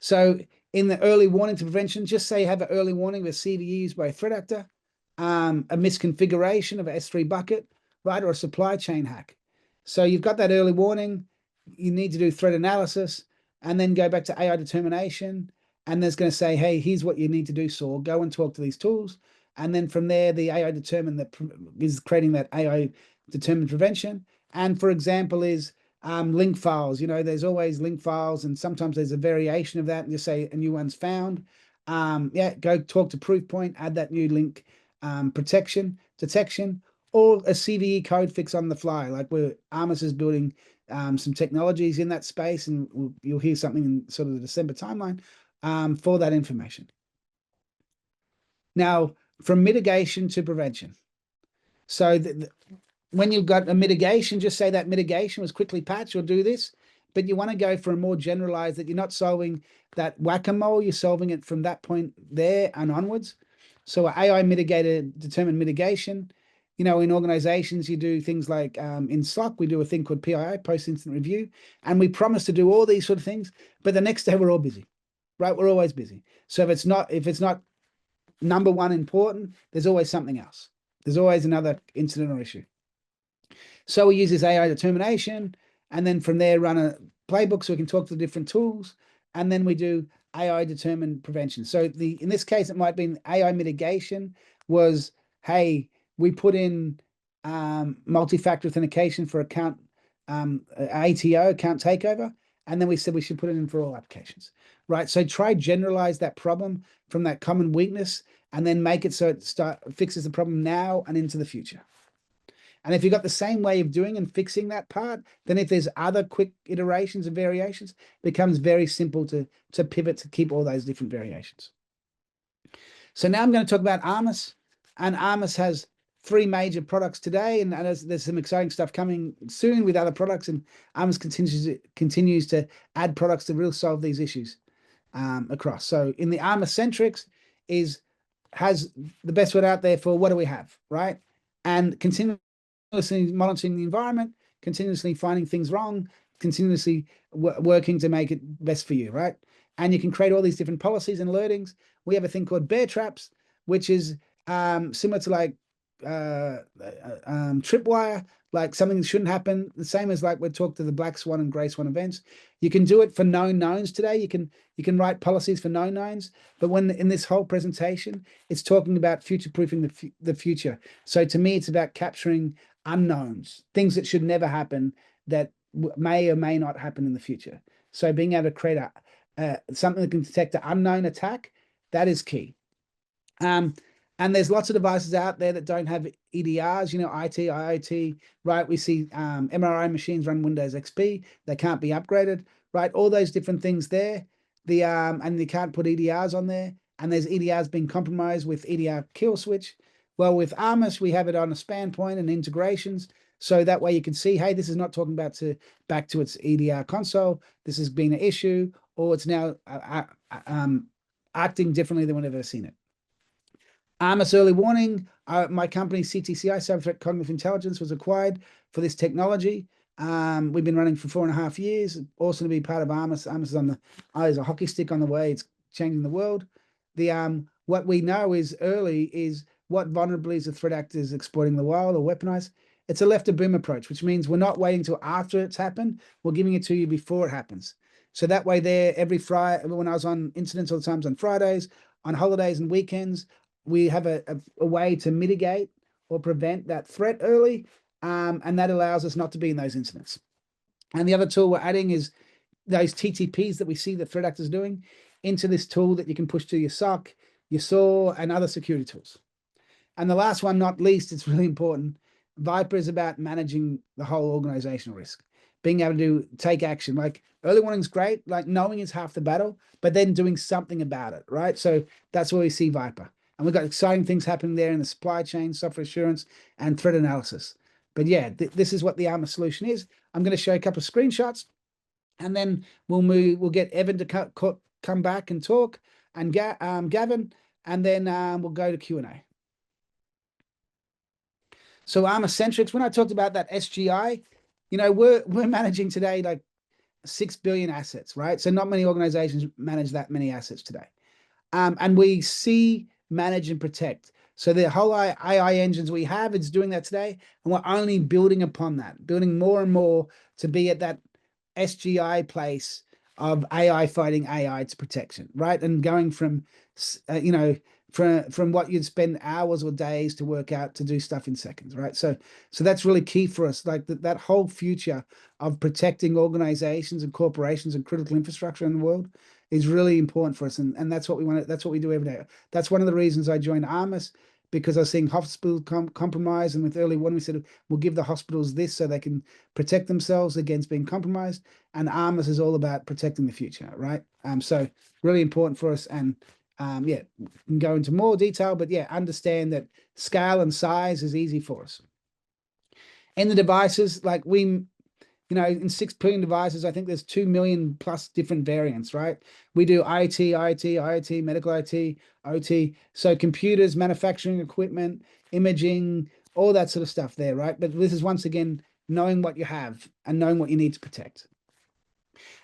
So in the early warning to prevention, just say you have an early warning of a CVE used by a threat actor, a misconfiguration of an S3 bucket, right? Or a supply chain hack. So you've got that early warning, you need to do threat analysis, and then go back to AI determination. And there's going to say, hey, here's what you need to do, SOAR. Go and talk to these tools. And then from there, the AI determined that is creating that AI determined prevention. And for example, is link files. You know, there's always link files, and sometimes there's a variation of that, and you say a new one's found. Yeah, go talk to Proofpoint, add that new link detection, or a CVE code fix on the fly, like where Armis is building some technologies in that space, and you'll hear something in sort of the December timeline for that information. Now, from mitigation to prevention. So when you've got a mitigation, just say that mitigation was quickly patched or do this, but you want to go for a more generalized, that you're not solving that whack-a-mole, you're solving it from that point there and onwards. So AI determined mitigation. You know, in organizations, you do things like in SOC, we do a thing called PII, post-incident review, and we promise to do all these sort of things, but the next day we're all busy, right? We're always busy. So if it's not number one important, there's always something else. There's always another incident or issue. So we use this AI determination, and then from there run a playbook so we can talk to the different tools, and then we do AI determined prevention. So in this case, it might be AI mitigation was, hey, we put in multi-factor authentication for account ATO, account takeover, and then we said we should put it in for all applications, right? So try generalize that problem from that common weakness, and then make it so it fixes the problem now and into the future. And if you've got the same way of doing and fixing that part, then if there's other quick iterations and variations, it becomes very simple to pivot to keep all those different variations. So now I'm going to talk about Armis. And Armis has 3 major products today, and there's some exciting stuff coming soon with other products, and Armis continues to add products to really solve these issues across. So in the Armis Centrics has the best word out there for what do we have, right? And continuously monitoring the environment, continuously finding things wrong, continuously working to make it best for you, right? And you can create all these different policies and alertings. We have a thing called bear traps, which is similar to like tripwire, like something that shouldn't happen. The same as like we talked to the black swan and gray swan events. You can do it for known knowns today. You can write policies for known knowns, but when in this whole presentation, it's talking about future-proofing the future. So to me, it's about capturing unknowns, things that should never happen that may or may not happen in the future. So being able to create something that can detect an unknown attack, that is key. And there's lots of devices out there that don't have EDRs, you know, IT, IoT, right? We see MRI machines run Windows XP. They can't be upgraded, right? All those different things there. And they can't put EDRs on there. And there's EDRs being compromised with EDR kill switch. Well, with Armis, we have it on a span point and integrations. So that way you can see, hey, this is not talking about back to its EDR console. This has been an issue, or it's now acting differently than we've ever seen it. Armis early warning. My company CTCI, Cyber Threat Cognitive Intelligence, was acquired for this technology. We've been running for 4.5 years. Awesome to be part of Armis. Armis is on the there's a hockey stick on the way. It's changing the world. What we know is early is what vulnerabilities the threat actors exploiting the wild or weaponize. It's a left of boom approach, which means we're not waiting till after it's happened. We're giving it to you before it happens. So that way, there every Friday, when I was on incidents all the times on Fridays, on holidays and weekends, we have a way to mitigate or prevent that threat early, and that allows us not to be in those incidents. And the other tool we're adding is those TTPs that we see the threat actors doing into this tool that you can push to your SOC, your SOAR, and other security tools. And the last one, not least, it's really important. VIPR is about managing the whole organizational risk, being able to take action. Like early warning is great, like knowing is half the battle, but then doing something about it, right? So that's where we see VIPR. And we've got exciting things happening there in the supply chain, software assurance, and threat analysis. But yeah, this is what the Armis solution is. I'm going to show you a couple of screenshots, and then we'll get Evan to come back and talk, and Gavin, and then we'll go to Q&A. So Armis Centrics, when I talked about that SGI, you know, we're managing today like 6 billion assets, right? So not many organizations manage that many assets today. And we see, manage, and protect. So the whole AI engines we have, it's doing that today. And we're only building upon that, building more and more to be at that SGI place of AI fighting AI to protection, right? And going from, you know, from what you'd spend hours or days to work out to do stuff in seconds, right? So that's really key for us. Like that whole future of protecting organizations and corporations and critical infrastructure in the world is really important for us, and that's what we want. That's what we do every day. That's one of the reasons I joined Armis, because I was seeing hospitals compromised, and with early warning, we said we'll give the hospitals this so they can protect themselves against being compromised. And Armis is all about protecting the future, right? So really important for us, and yeah, we can go into more detail, but yeah, understand that scale and size is easy for us. In the devices, like you know, in 6 billion devices, I think there's 2 million plus different variants, right? We do IoT, medical IoT, OT. So computers, manufacturing equipment, imaging, all that sort of stuff there, right? But this is once again, knowing what you have and knowing what you need to protect.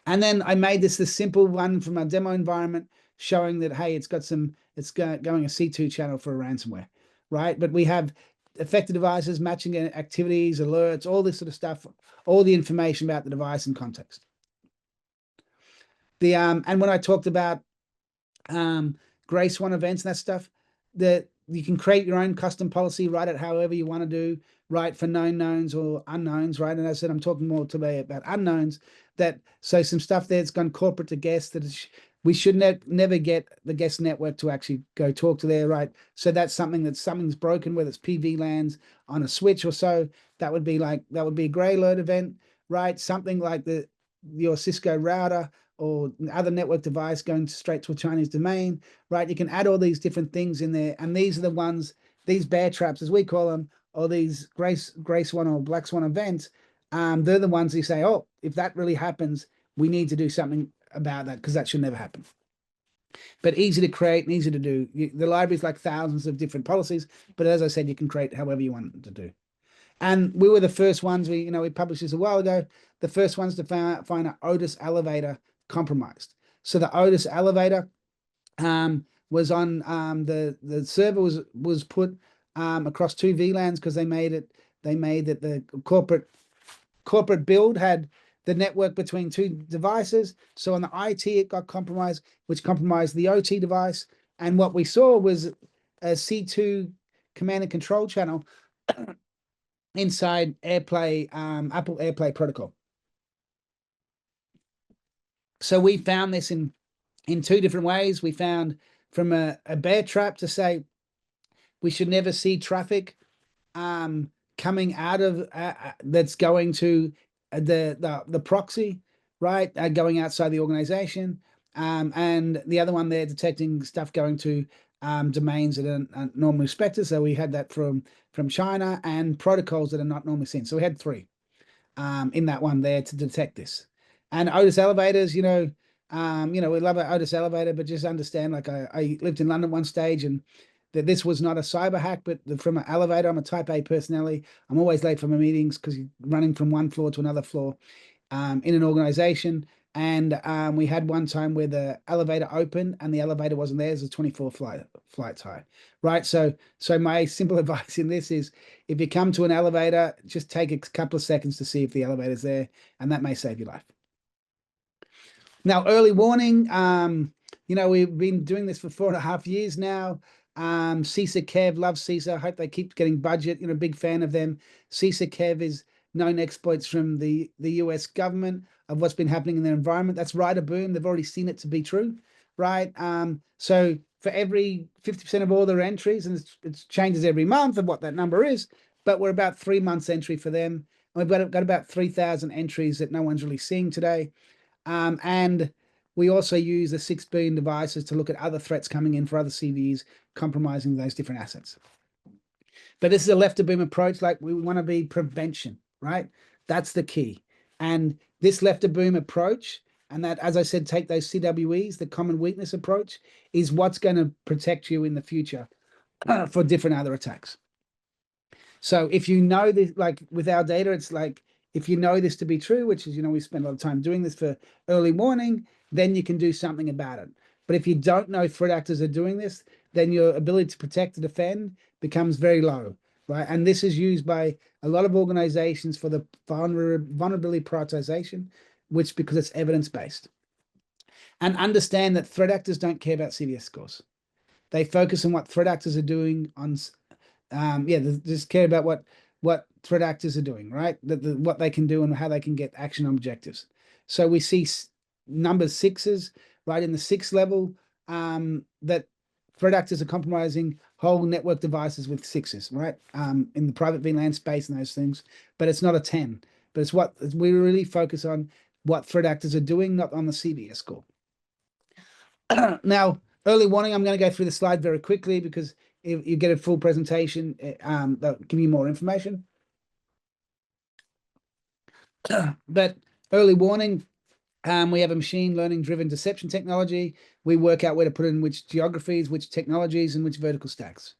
And then I made this simple one from a demo environment showing that, hey, it's going a C2 channel for a ransomware, right? But we have affected devices, matching activities, alerts, all this sort of stuff, all the information about the device and context. And when I talked about Gray Swan events and that stuff, that you can create your own custom policy, write it however you want to do, right, for known knowns or unknowns, right? And as I said, I'm talking more today about unknowns. So some stuff there that's gone corporate to guest that we should never get the guest network to actually go talk to there, right? So that's something's broken, whether it's PV lands on a switch or so. That would be a gray alert event, right? Something like your Cisco router or other network device going straight to a Chinese domain, right? You can add all these different things in there, and these are the ones, these bear traps, as we call them, or these gray swan or black swan events. They're the ones you say, oh, if that really happens, we need to do something about that because that should never happen. But easy to create and easy to do. The library's like thousands of different policies, but as I said, you can create however you want to do. And we were the first ones, we published this a while ago, the first ones to find an Otis elevator compromised. So the Otis elevator was on the server was put across two VLANs because they made that the corporate build had the network between two devices. So on the IT it got compromised, which compromised the OT device. And what we saw was a C2 command and control channel inside AirPlay, Apple AirPlay protocol. So we found this in two different ways. We found from a bear trap to say we should never see traffic coming out of that's going to the proxy, right? Going outside the organization. And the other one there detecting stuff going to domains that are normally respected. So we had that from China, and protocols that are not normally seen. So we had three in that one there to detect this. And Otis elevators, we love an Otis elevator, but just understand, like I lived in London one stage, and that this was not a cyber hack, but from an elevator. I'm a type A personality. I'm always late for my meetings because you're running from one floor to another floor in an organization. And we had one time where the elevator opened and the elevator wasn't there. There's a 24 flights high, right? So my simple advice in this is, if you come to an elevator, just take a couple of seconds to see if the elevator's there, and that may save your life. Now, early warning, we've been doing this for 4.5 years now. CISA Kev, loves CISA. Hope they keep getting budget. Big fan of them. CISA Kev is known exploits from the US government of what's been happening in their environment. That's right, a boom. They've already seen it to be true, right? So for every 50% of all their entries, and it changes every month of what that number is, but we're about 3 months entry for them. And we've got about 3,000 entries that no one's really seeing today. And we also use the 6 billion devices to look at other threats coming in for other CVEs, compromising those different assets. But this is a left of boom approach. Like, we want to be prevention, right? That's the key. And this left of boom approach, and that, as I said, take those CWEs, the common weakness approach, is what's going to protect you in the future for different other attacks. So if you know this, like with our data, it's like, if you know this to be true, which is, we spend a lot of time doing this for early warning, then you can do something about it. But if you don't know threat actors are doing this, then your ability to protect and defend becomes very low, right? And this is used by a lot of organizations for the vulnerability prioritization, because it's evidence-based. And understand that threat actors don't care about CVS scores. They focus on what threat actors are doing on, they just care about what threat actors are doing, right? What they can do and how they can get action objectives. So we see number 6s, right, in the 6th level, that threat actors are compromising whole network devices with 6s, right, in the private VLAN space and those things. But it's not a 10. But it's what we really focus on, what threat actors are doing, not on the CVS score. Now, early warning, I'm going to go through the slide very quickly because if you get a full presentation, that'll give you more information. But early warning, we have a machine learning driven deception technology. We work out where to put in which geographies, which technologies, and which vertical stacks,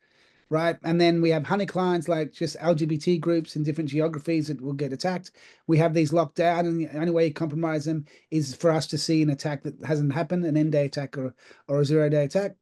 right? And then we have honey clients, like just LGBT groups in different geographies that will get attacked. We have these locked down, and the only way you compromise them is for us to see an attack that hasn't happened, an end-day attack or a zero-day attack.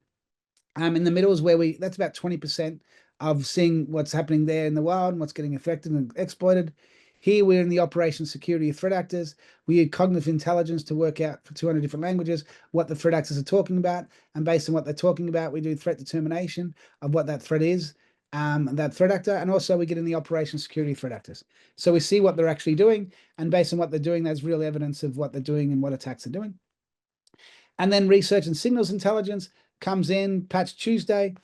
In the middle is where that's about 20% of seeing what's happening there in the wild and what's getting affected and exploited. Here we're in the operational security of threat actors. We use cognitive intelligence to work out for 200 different languages what the threat actors are talking about. And based on what they're talking about, we do threat determination of what that threat is, that threat actor. And also we get in the operational security threat actors. So we see what they're actually doing. And based on what they're doing, there's real evidence of what they're doing and what attacks they're doing. And then research and signals intelligence comes in, Patch Tuesday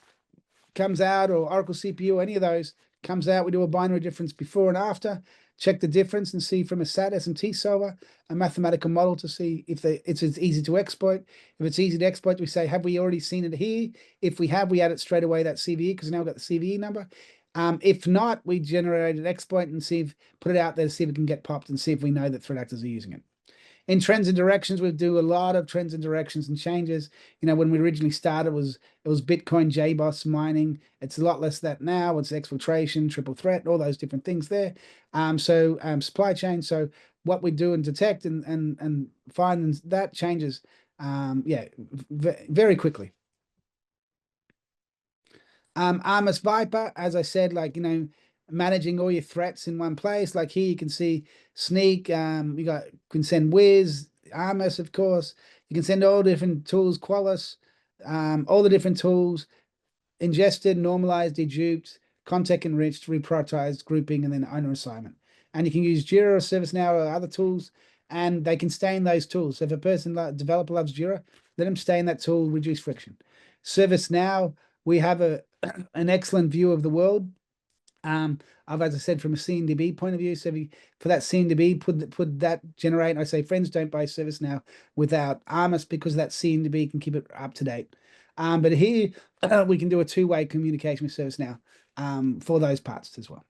comes out, or Oracle CPU, any of those comes out. We do a binary difference before and after, check the difference and see from a SAT SMT solver, a mathematical model to see if it's easy to exploit. If it's easy to exploit, we say, have we already seen it here? If we have, we add it straight away, that CVE, because now we've got the CVE number. If not, we generate an exploit and put it out there to see if it can get popped and see if we know that threat actors are using it. In trends and directions, we do a lot of trends and directions and changes. When we originally started, it was Bitcoin, JBoss mining. It's a lot less that now. It's exfiltration, triple threat, all those different things there. Supply chain. So what we do and detect and find that changes, very quickly. Armis VIPR, as I said, managing all your threats in one place. Like here, you can see Sneak. You can send Wiz, Armis, of course. You can send all different tools, Qualys, all the different tools, ingested, normalized, deduped, context enriched, reprioritized, grouping, and then owner assignment. And you can use Jira or ServiceNow or other tools, and they can stay in those tools. So if a developer loves Jira, let them stay in that tool, reduce friction. ServiceNow, we have an excellent view of the world. As I said, from a CNDB point of view, so for that CNDB, put that generate. I say, friends, don't buy ServiceNow without Armis, because that CNDB can keep it up to date. But here we can do a two-way communication with ServiceNow for those parts as well.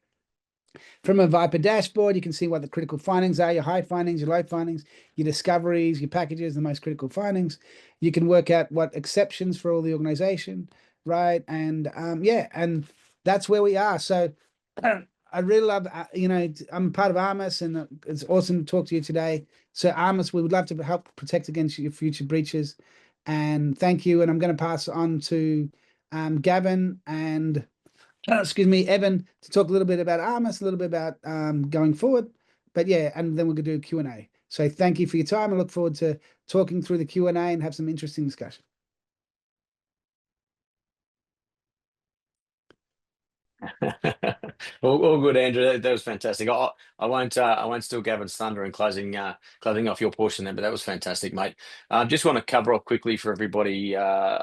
From a VIPR dashboard, you can see what the critical findings are, your high findings, your low findings, your discoveries, your packages, the most critical findings. You can work out what exceptions for all the organization, right? And and that's where we are. So I really love, I'm part of Armis, and it's awesome to talk to you today. So Armis, we would love to help protect against your future breaches. And thank you. And I'm going to pass on to Gavin and Evan, to talk a little bit about Armis, a little bit about going forward. But yeah, and then we're going to do a Q&A. So thank you for your time. I look forward to talking through the Q&A and have some interesting discussion. All good, Andrew. That was fantastic. I won't steal Gavin's thunder and closing off your portion there, but that was fantastic, mate. Just want to cover off quickly for everybody on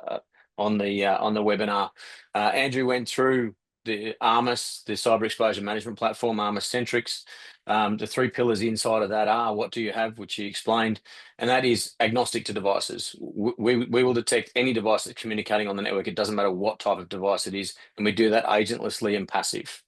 the webinar. Andrew went through the Armis, the cyber exposure management platform, Armis Centrix. The three pillars inside of that are, what do you have, which he explained, and that is agnostic to devices. We will detect any device that's communicating on the network. It doesn't matter what type of device it is, and we do that agentlessly and passive.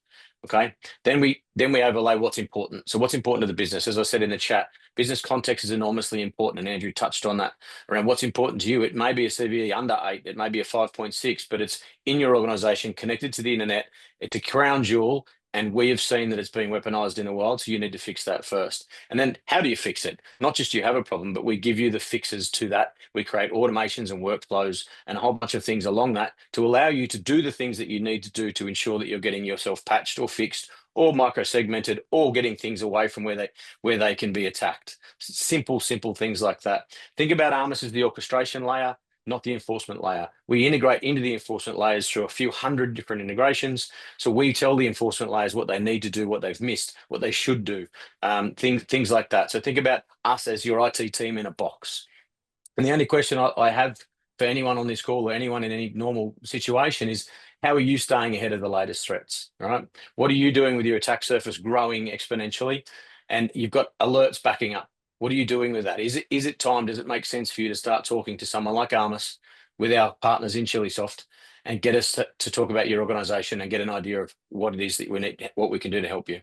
Okay. Then we overlay what's important. So what's important to the business? As I said in the chat, business context is enormously important, and Andrew touched on that around what's important to you. It may be a CVE under 8, it may be a 5.6, but it's in your organization, connected to the internet. It's a crown jewel, and we have seen that it's being weaponized in the world. So you need to fix that first. And then how do you fix it? Not just you have a problem, but we give you the fixes to that. We create automations and workflows and a whole bunch of things along that to allow you to do the things that you need to do to ensure that you're getting yourself patched or fixed or micro-segmented, or getting things away from where they can be attacked. Simple things like that. Think about Armis as the orchestration layer, not the enforcement layer. We integrate into the enforcement layers through a few hundred different integrations. So we tell the enforcement layers what they need to do, what they've missed, what they should do, things like that. So think about us as your IT team in a box. And the only question I have for anyone on this call or anyone in any normal situation is, how are you staying ahead of the latest threats, right? What are you doing with your attack surface growing exponentially? And you've got alerts backing up. What are you doing with that? Is it time? Does it make sense for you to start talking to someone like Armis with our partners in Chillisoft and get us to talk about your organization and get an idea of what it is that we need, what we can do to help you?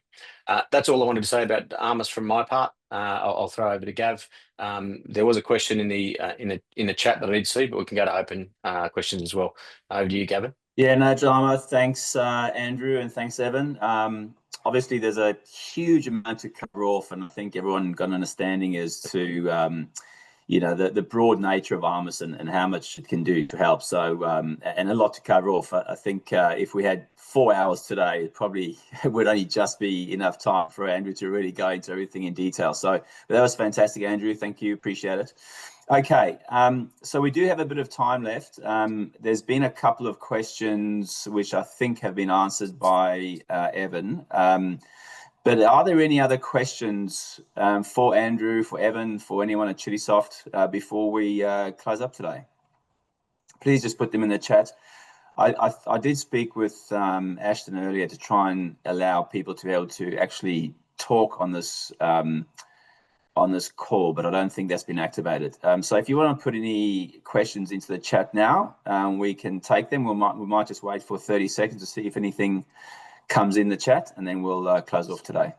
That's all I wanted to say about Armis from my part. I'll throw over to Gav. There was a question in the chat that I did see, but we can go to open questions as well. Over to you, Gavin. Yeah, no drama. Thanks, Andrew, and thanks, Evan. Obviously, there's a huge amount to cover off, and I think everyone got an understanding as to the broad nature of Armis and how much it can do to help. So, and a lot to cover off. I think if we had 4 hours today, it probably would only just be enough time for Andrew to really go into everything in detail. So that was fantastic, Andrew. Thank you. Appreciate it. Okay, so we do have a bit of time left. There's been a couple of questions which I think have been answered by Evan. But are there any other questions for Andrew, for Evan, for anyone at Chillisoft before we close up today? Please just put them in the chat. I did speak with Ashton earlier to try and allow people to be able to actually talk on this call, but I don't think that's been activated. So if you want to put any questions into the chat now, we can take them. We might just wait for 30 seconds to see if anything comes in the chat, and then we'll close off today.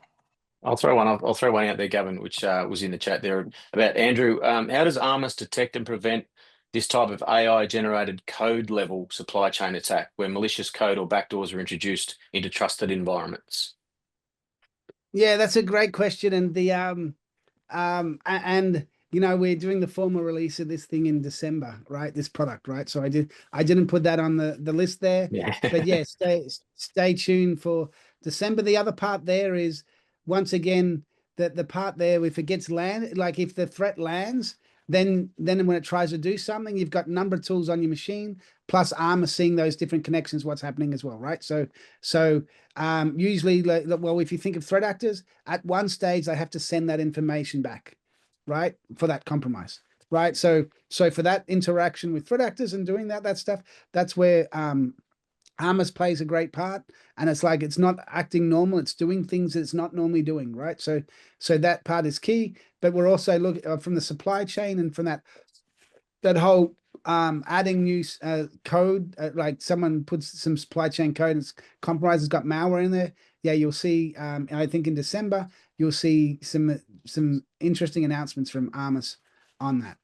I'll throw one out there, Gavin, which was in the chat there about Andrew. How does Armis detect and prevent this type of AI-generated code-level supply chain attack, where malicious code or backdoors are introduced into trusted environments? Yeah, that's a great question, and we're doing the formal release of this thing in December, right? This product, right? So I didn't put that on the list there. Yeah. But yeah, stay tuned for December. The other part there is, once again, the part there, if it gets landed, like if the threat lands, then when it tries to do something, you've got a number of tools on your machine, plus Armis seeing those different connections, what's happening as well, right? So usually, well, if you think of threat actors, at one stage they have to send that information back, right, for that compromise, right? So for that interaction with threat actors and doing that stuff, that's where Armis plays a great part. And it's like, it's not acting normal, it's doing things that it's not normally doing, right? So that part is key. But we're also looking from the supply chain and from that whole adding new code, like someone puts some supply chain code and it's compromised, it's got malware in there. Yeah, you'll see, I think in December, you'll see some interesting announcements from Armis on that.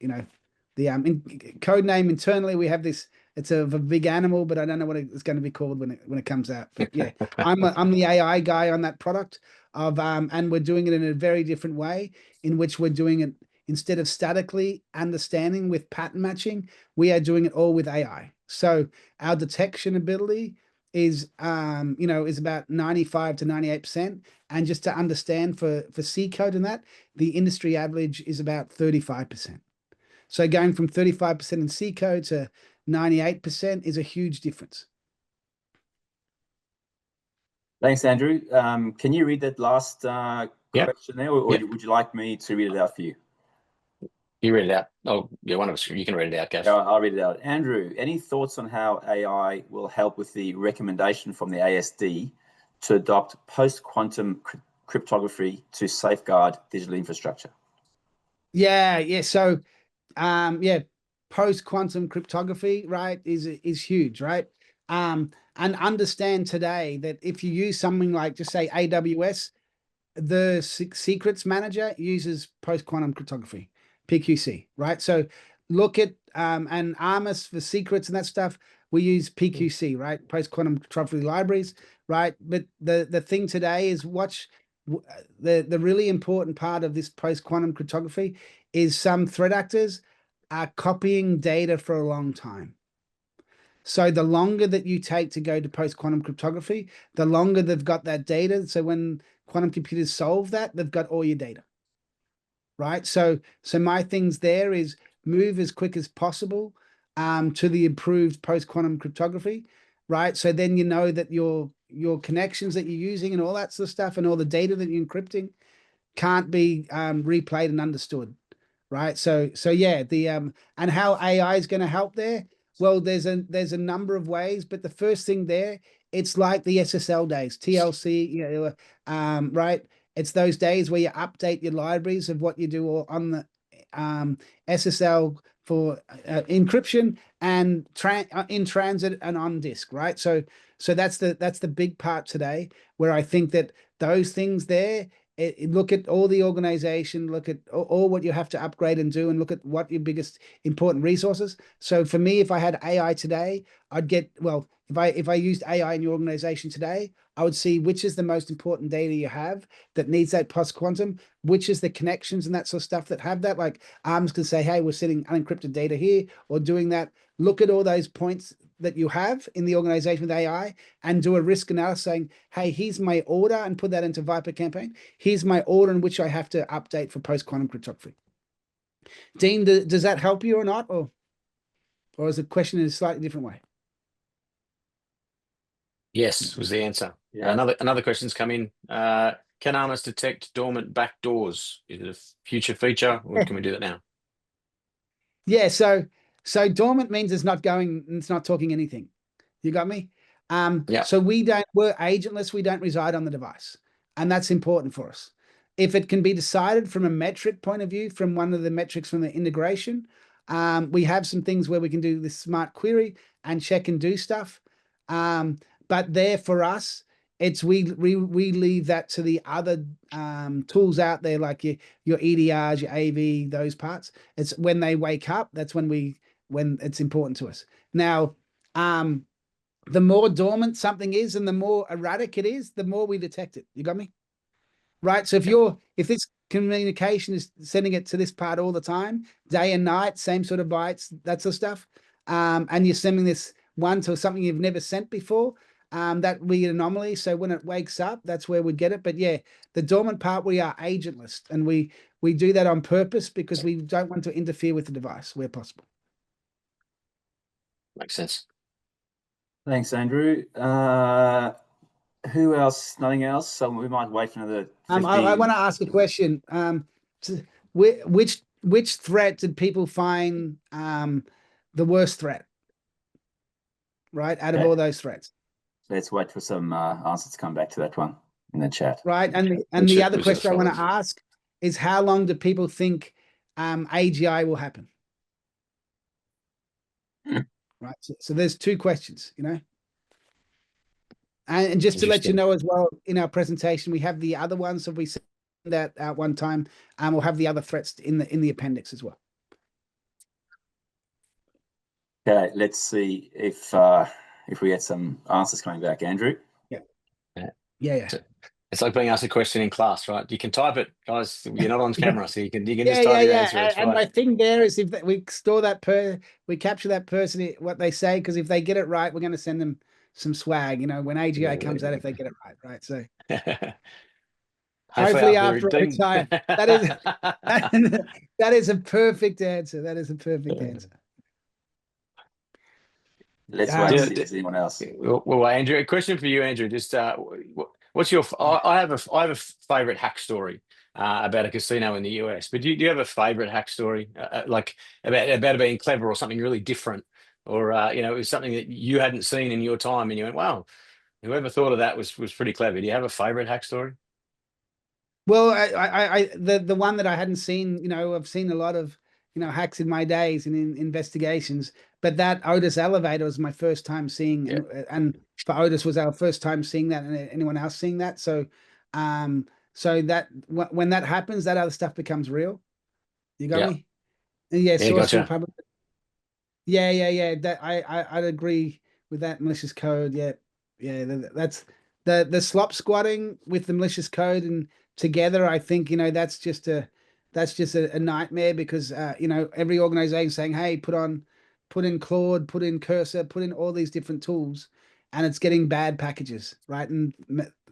The code name internally, we have this, it's a big animal, but I don't know what it's going to be called when it comes out. But yeah, I'm the AI guy on that product and we're doing it in a very different way, in which we're doing it instead of statically understanding with pattern matching, we are doing it all with AI. So our detection ability is about 95 to 98%. And just to understand for C code and that, the industry average is about 35%. So going from 35% in C code to 98% is a huge difference. Thanks, Andrew. Can you read that last question there, or would you like me to read it out for you? You read it out. Oh, yeah, one of us. You can read it out, Gav. I'll read it out. Andrew, any thoughts on how AI will help with the recommendation from the ASD to adopt post-quantum cryptography to safeguard digital infrastructure? Yeah. So, post-quantum cryptography, right, is huge, right? And understand today that if you use something like, just say AWS, the secrets manager uses post-quantum cryptography, PQC, right? So look at and Armis for secrets and that stuff, we use PQC, right? Post-quantum cryptography libraries, right? But the thing today is, watch the really important part of this post-quantum cryptography is some threat actors are copying data for a long time. So the longer that you take to go to post-quantum cryptography, the longer they've got that data. So when quantum computers solve that, they've got all your data, right? So my things there is move as quick as possible to the improved post-quantum cryptography, right? So then you know that your connections that you're using and all that sort of stuff and all the data that you're encrypting can't be replayed and understood, right? So yeah, and how AI is going to help there. Well, there's a number of ways, but the first thing there, it's like the SSL days, TLC, right? It's those days where you update your libraries of what you do on the SSL for encryption and in transit and on disk, right? So that's the big part today, where I think that those things there, look at all the organization, look at all what you have to upgrade and do, and look at what your biggest important resources. So for me, if I had AI today, I'd get, well, if I used AI in your organization today, I would see which is the most important data you have that needs that post quantum, which is the connections and that sort of stuff that have that. Like Arms can say, hey, we're sending unencrypted data here or doing that. Look at all those points that you have in the organization with AI and do a risk analysis saying, hey, here's my order, and put that into VIPR campaign. Here's my order in which I have to update for post-quantum cryptography. Dean, does that help you or not? Or is the question in a slightly different way? Yes, was the answer. Yeah. Another question's come in. Can Armis detect dormant backdoors? Is it a future feature, or can we do that now? Yeah, so dormant means it's not going, it's not talking anything. You got me? Yeah. So we're agentless, we don't reside on the device. And that's important for us. If it can be decided from a metric point of view, from one of the metrics from the integration, we have some things where we can do this smart query and check and do stuff. But there for us, it's we leave that to the other tools out there, like your EDRs, your AV, those parts. It's when they wake up, that's when it's important to us. Now, the more dormant something is and the more erratic it is, the more we detect it. You got me? Right. So if this communication is sending it to this part all the time, day and night, same sort of bytes, that sort of stuff, and you're sending this one to something you've never sent before, that we get anomaly. So when it wakes up, that's where we get it. But yeah, the dormant part, we are agentless, and we do that on purpose because we don't want to interfere with the device where possible. Makes sense. Thanks, Andrew. Who else? Nothing else? So we might wait for another 50. I want to ask a question. Which threat did people find the worst threat? Right, out of all those threats. Let's wait for some answers to come back to that one in the chat. Right, and the other question I want to ask is, how long do people think AGI will happen? Right, so there's two questions, you know. And just to let you know as well, in our presentation, we have the other ones. So we send that out one time, and we'll have the other threats in the appendix as well. Okay, let's see if we get some answers coming back, Andrew. Yeah. It's like being asked a question in class, right? You can type it, guys. You're not on camera, so you can just type your answer. And my thing there is, if we store that we capture that person, what they say, because if they get it right, we're going to send them some swag. You know, when AGI comes out, if they get it right. So hopefully after I retire, that is a perfect answer. That is a perfect answer. Let's wait and see if there's anyone else. Well, Andrew, a question for you, Andrew. Just what's your? I have a favorite hack story about a casino in the US. But do you have a favorite hack story, like about being clever or something really different, or you know, it was something that you hadn't seen in your time, and you went, "Wow, whoever thought of that was pretty clever." Do you have a favorite hack story? Well, the one that I hadn't seen, you know, I've seen a lot of, you know, hacks in my days and in investigations, but that Otis elevator was my first time seeing, and for Otis was our first time seeing that, and anyone else seeing that. So, so that when that happens, that other stuff becomes real. You got me? Yeah. Gotcha. That I'd agree with that malicious code. Yeah. That's the slop squatting with the malicious code and together. I think, you know, that's just a nightmare, because you know, every organization saying, hey, put in Claude, put in Cursor, put in all these different tools, and it's getting bad packages, right? And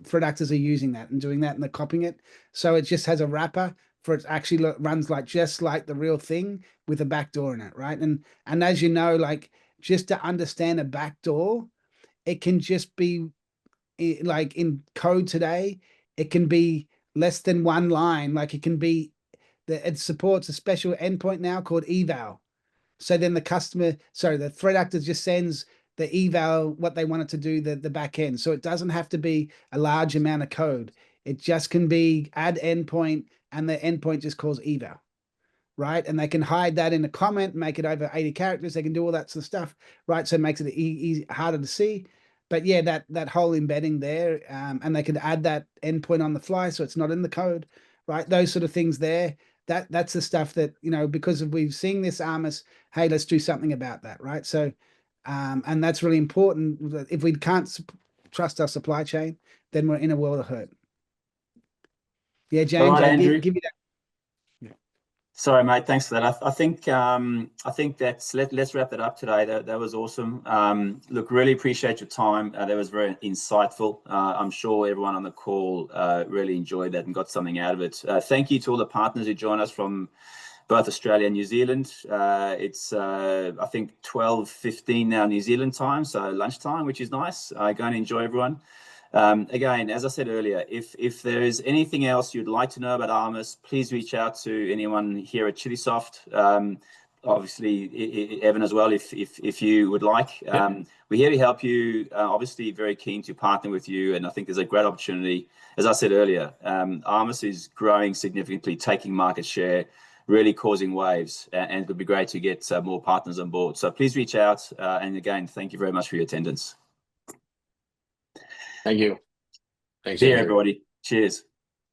threat actors are using that and doing that, and they're copying it. So it just has a wrapper for it actually runs just like the real thing with a backdoor in it, right? And as you know, like, just to understand a backdoor, it can just be like in code today, it can be less than one line. Like, it can be that it supports a special endpoint now called eval. So then the threat actor just sends the eval what they want it to do, the back end. So it doesn't have to be a large amount of code. It just can be add endpoint, and the endpoint just calls eval, right? And they can hide that in a comment, make it over 80 characters. They can do all that sort of stuff, right? So it makes it easy, harder to see. but yeah, that whole embedding there, and they could add that endpoint on the fly, so it's not in the code, right? Those sort of things there. That's the stuff that, you know, because we've seen this Armis, hey, let's do something about that, right? So, and that's really important. If we can't trust our supply chain, then we're in a world of hurt. Yeah, James, right, Andrew. give you that. Sorry, mate. Thanks for that. I think that's let's wrap that up today. That was awesome. Look, really appreciate your time. That was very insightful. I'm sure everyone on the call really enjoyed that and got something out of it. Thank you to all the partners who joined us from both Australia and New Zealand. It's I think 12:15 now New Zealand time, so lunchtime, which is nice. Go and enjoy, everyone. Again, as I said earlier, if there is anything else you'd like to know about Armis, please reach out to anyone here at Chillisoft. Obviously, Evan as well, if you would like. We're here to help you. Obviously, very keen to partner with you, and I think there's a great opportunity. As I said earlier, Armis is growing significantly, taking market share, really causing waves, and it would be great to get more partners on board. So please reach out, and again, thank you very much for your attendance. Thank you. Thanks, See you, Andrew. everybody. Cheers.